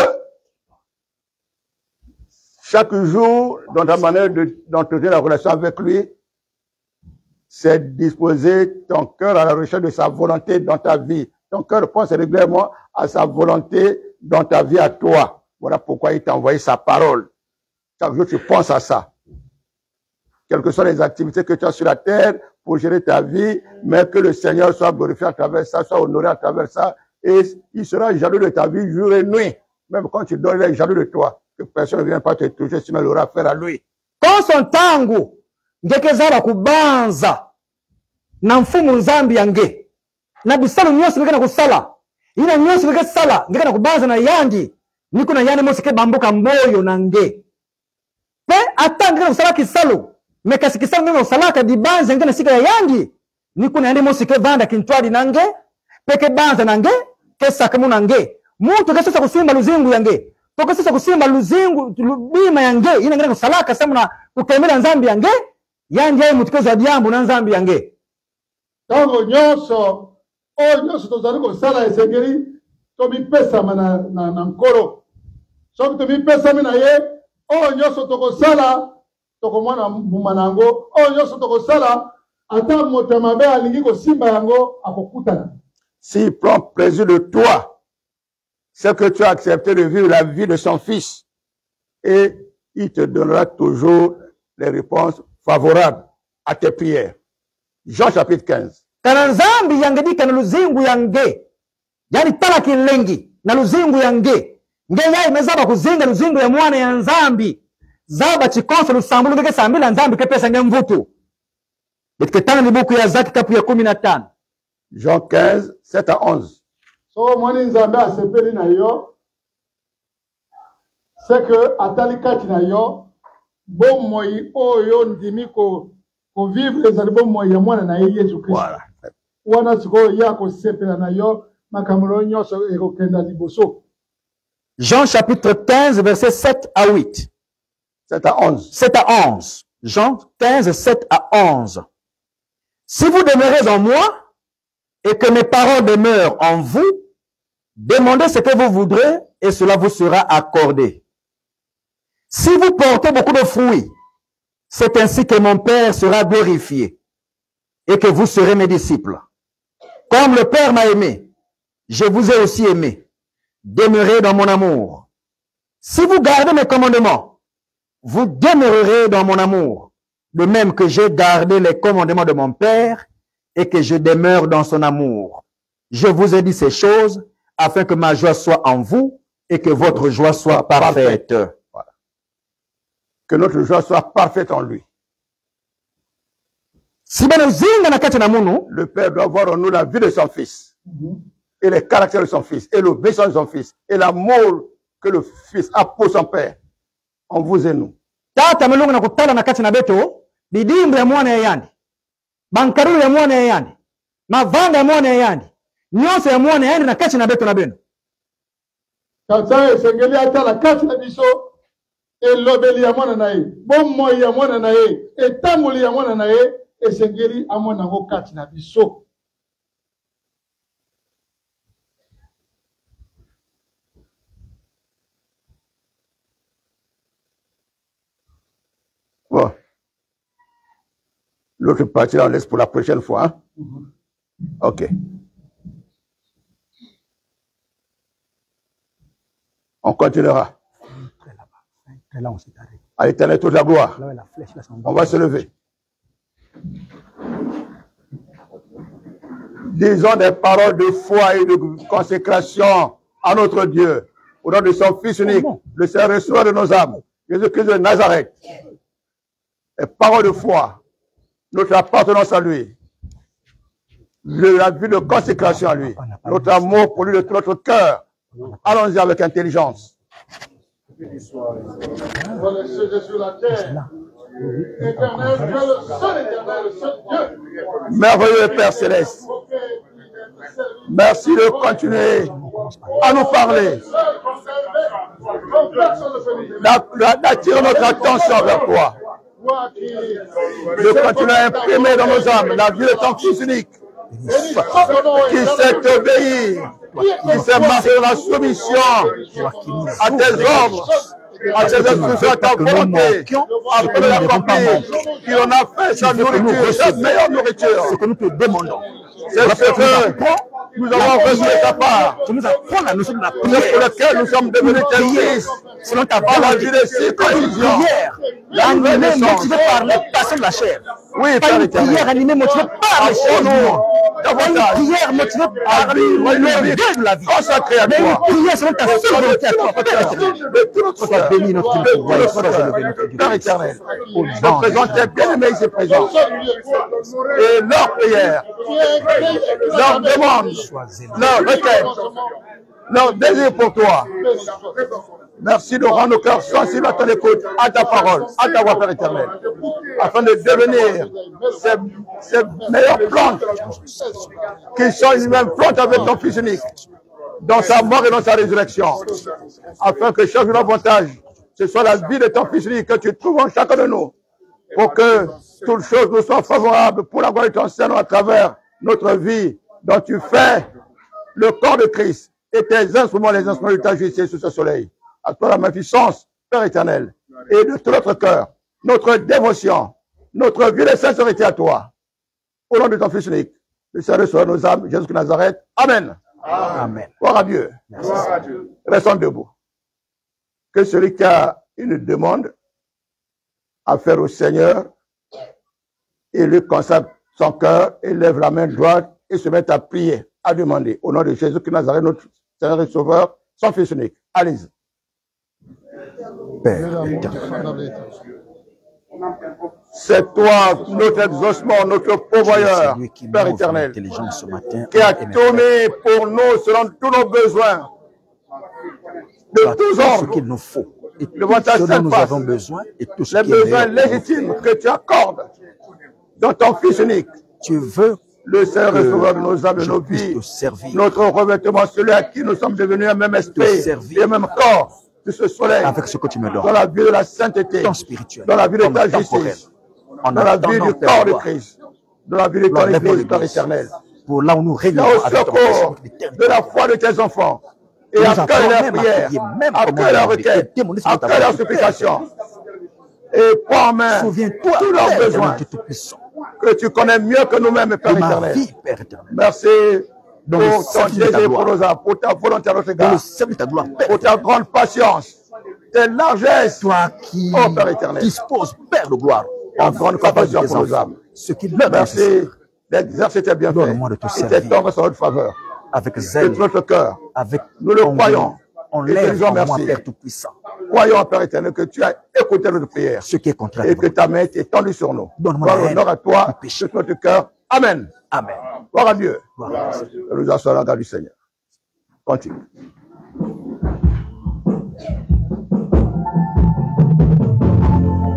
chaque jour dans ta manière d'entretenir la relation avec lui c'est disposer ton cœur à la recherche de sa volonté dans ta vie. Ton cœur pense régulièrement à sa volonté dans ta vie à toi. Voilà pourquoi il t'a envoyé sa parole. Chaque jour, tu penses à ça. Quelles que soient les activités que tu as sur la terre pour gérer ta vie, mais que le Seigneur soit glorifié à travers ça, soit honoré à travers ça, et il sera jaloux de ta vie jour et nuit. Même quand tu dors, il est jaloux de toi. Que personne ne vienne pas te toucher, sinon il aura affaire à lui. Quand son tangu, ngekezala kubanza, na mfumu nzambi yange, na bisalo nyosi ngeke na kusala, ina nyosi ngeke sala, ngeke na kubanza na yangi, niko na yane mosi ke bambuka mboyo na nge. Pe ata ngeke na kusala kisalo, mekasi kisalo ngeke na kusala ka dibanza ngeke na sika ya yangi, niko na yane mosi ke vanda kintwali na nge, peke banza na nge, ke sakamu na nge. Muntu kesasa kusimba luzingu yange. Toka sasa kusimba luzingu lubima yange ina ngena kusalaka samuna kukemela nzambi yange yange ayi mutikozo adyambu na nzambi yange. Tango nyonso tozali kosala esengeli tobipesama na nkolo. Soki tobipesami na ye oyo nyonso tokosala tokomona mbuma na yango oyo nyonso tokosala ata moto ya mabe alingi kosimba yango akokutana. S'il prend plaisir de toi, c'est que tu as accepté de vivre la vie de son fils. Et il te donnera toujours les réponses favorables à tes prières. Jean chapitre 15. Kana nzambi yange di kana luzingu yange. Yani tala kilengi na luzingu yange. Nge yai mezaba kuzinga luzingu ya mwana ya nzambi. Zaba chikonso lusambulu ngeke sambila nzambi kepesa nge mvutu. Betketana ni buku ya Zaki kapu ya 15. Jean 15, 7 à 11. So mwani nzambe asepeli na yo, c'est que atali kati na yo, bomoi oyo ndimi ko vivre ezali bomoi ya mwana na ye Yesu Kristo. Voilà. Wana siko ya ko sepela na yo makamuro nyonso ekokenda liboso. Jean chapitre 15 verset 7 à 8. 7 à 11. 7 à 11. Jean 15, 7 à 11. Si vous demeurez en moi et que mes paroles demeurent en vous, demandez ce que vous voudrez et cela vous sera accordé. Si vous portez beaucoup de fruits, c'est ainsi que mon Père sera glorifié et que vous serez mes disciples. Comme le Père m'a aimé, je vous ai aussi aimé. Demeurez dans mon amour. Si vous gardez mes commandements, vous demeurerez dans mon amour, de même que j'ai gardé les commandements de mon Père et que je demeure dans son amour. Je vous ai dit ces choses afin que ma joie soit en vous et que votre joie soit parfaite. Voilà. Que notre joie soit parfaite en lui. Le Père doit voir en nous la vie de son fils, et les caractères de son fils, et l'obéissance de son fils, et l'amour que le fils a pour son père, en vous et nous. Tata melungu na kutala na kati na beto, bidimbu ya mwana ya yandi, bankarulu ya mwana ya yandi, mavanga ya mwana ya yandi, nyonso ya mwana ya yandi na kati na beto na beno. Kata esengeli atala kati na biso, elobeli ya mwana na ye, bomoi ya mwana na ye, etamboli ya mwana na ye, esengeli amwana ngo kati na biso. Bon. L'autre partie, on laisse pour la prochaine fois. Hein? Ok. On continuera. À l'éternel toute la gloire. On va se lever. Disons des paroles de foi et de consécration à notre Dieu. Au nom de son Fils unique, le Seigneur restaurant de nos âmes, Jésus-Christ de Nazareth. Les paroles de foi, notre appartenance à lui, la vie de consécration à lui, notre amour pour lui de tout notre cœur. Allons-y avec intelligence. Merveilleux Père Céleste, merci de continuer à nous parler, d'attirer notre attention vers toi, de continuer à imprimer dans nos âmes la vie de ton Fils unique, qui s'est obéi, qui s'est marqué dans la soumission à tes ordres, à ses instructions, à ta volonté, afin de l'accomplir. Il en a fait sa nourriture, sa meilleure nourriture. Ce que nous te demandons. C'est ce que nous avons reçu de ta part. Tu nous apprends la notion de la C'est prière. pour lequel nous sommes devenus tes fils. Selon ta Par la volonté. vie de circoncision. Prière La nouvelle animée, naissance. motivée par les passions de la chair. Oui, Pas Père une éternel. prière animée, motivée par les choses du monde. Pas une Davantage. prière motivée par À vivre une le vie Dieu de la vie. consacrée à Mais toi. une prière selon ta seule volonté à toi, Père éternel. De tout notre Sois cœur. béni notre Dieu, De tout pour voir, notre sois cœur. élevé notre Dieu. Père éternel. Au Je nom de présente tes bien-aimés ici présents. Et leur prière, leur demande, leur requête, leur désir pour toi. Merci de rendre nos cœurs sensibles à ton écoute, à ta parole, à ta voix, Père éternel, afin de devenir ces meilleures plantes qui sont les mêmes plantes avec ton Fils unique, dans sa mort et dans sa résurrection, afin que chaque jour davantage, ce soit la vie de ton Fils unique que tu trouves en chacun de nous, pour que toutes choses nous soient favorables pour la gloire de ton Seigneur à travers notre vie, dont tu fais le corps de Christ et tes instruments, les instruments de ta justice sous ce soleil. À toi la magnificence, Père éternel, et de tout notre cœur, notre dévotion, notre vie de sincérité à toi. Au nom de ton Fils unique, le Seigneur soit nos âmes, Jésus de Nazareth. Amen. Amen. Gloire à Dieu. Restons debout. Que celui qui a une demande à faire au Seigneur, il lui consacre son cœur, il lève la main droite et se met à prier, à demander au nom de Jésus de Nazareth, notre Seigneur et Sauveur, son Fils unique. Allez-y. Père éternel. C'est toi, notre exaucement, notre pourvoyeur, Père éternel, Ce matin, qui a tourné pour nous selon tous nos besoins, de tous ce ordres, qu'il nous faut. Et tout devant ta ce dont sainte nous face, avons besoin et tout ce les qui est besoins meilleur. légitimes que tu accordes dans ton Fils unique. Tu veux Le Seigneur que est sauveur de nos âmes, de je nos puisse vies, te servir. notre revêtement, celui à qui nous sommes devenus un même esprit servir. et un même corps de ce soleil, avec ce que tu me dans donnes, la vie de la sainteté, tant spirituel, dans la vie de comme ta temporel, justice, en dans la vie attendant, du Père corps de gloire, Christ, dans la vie de ton Lève-moi Église, Père l'Église, éternel. pour là où nous régnons Viens au avec ton secours Christ, de la foi de tes enfants et Nous accueille apprenons leurs même à prières, prier, même comment accueille leurs demander, requêtes, et témoigner selon ta accueille leurs volonté. supplications et prends en main Souviens-toi, tous leurs Père besoins éternel, Dieu Tout-Puissant, que tu connais mieux que nous-mêmes, de Père ma éternel. vie, Père éternel, Merci dans le pour ton service de ta désir pour gloire, nos âmes, pour ta volonté à notre dans le égard, service de ta gloire, Père pour ta grande patience, tes largesses, toi qui oh Père éternel, disposes, Père de gloire, en grande compassion pour nos âmes. ce qui leur est nécessaire, Merci d'exercer tes bienfaits Donne-moi de te et servir. tes tendres en notre faveur. avec De zèle, tout notre cœur, avec nous le envie. croyons. On Et te lève disons en moi, merci. Père Tout-Puissant, Croyons, Père éternel, que tu as écouté notre prière ce qui est contraire. et que ta main est étendue sur nous. Donne-moi Gloire la et honneur à haine toi, du péché. de tout notre cœur. Amen. Amen. Gloire à Dieu. Gloire à Dieu. Nous assoyons la grâce du Seigneur. Continue.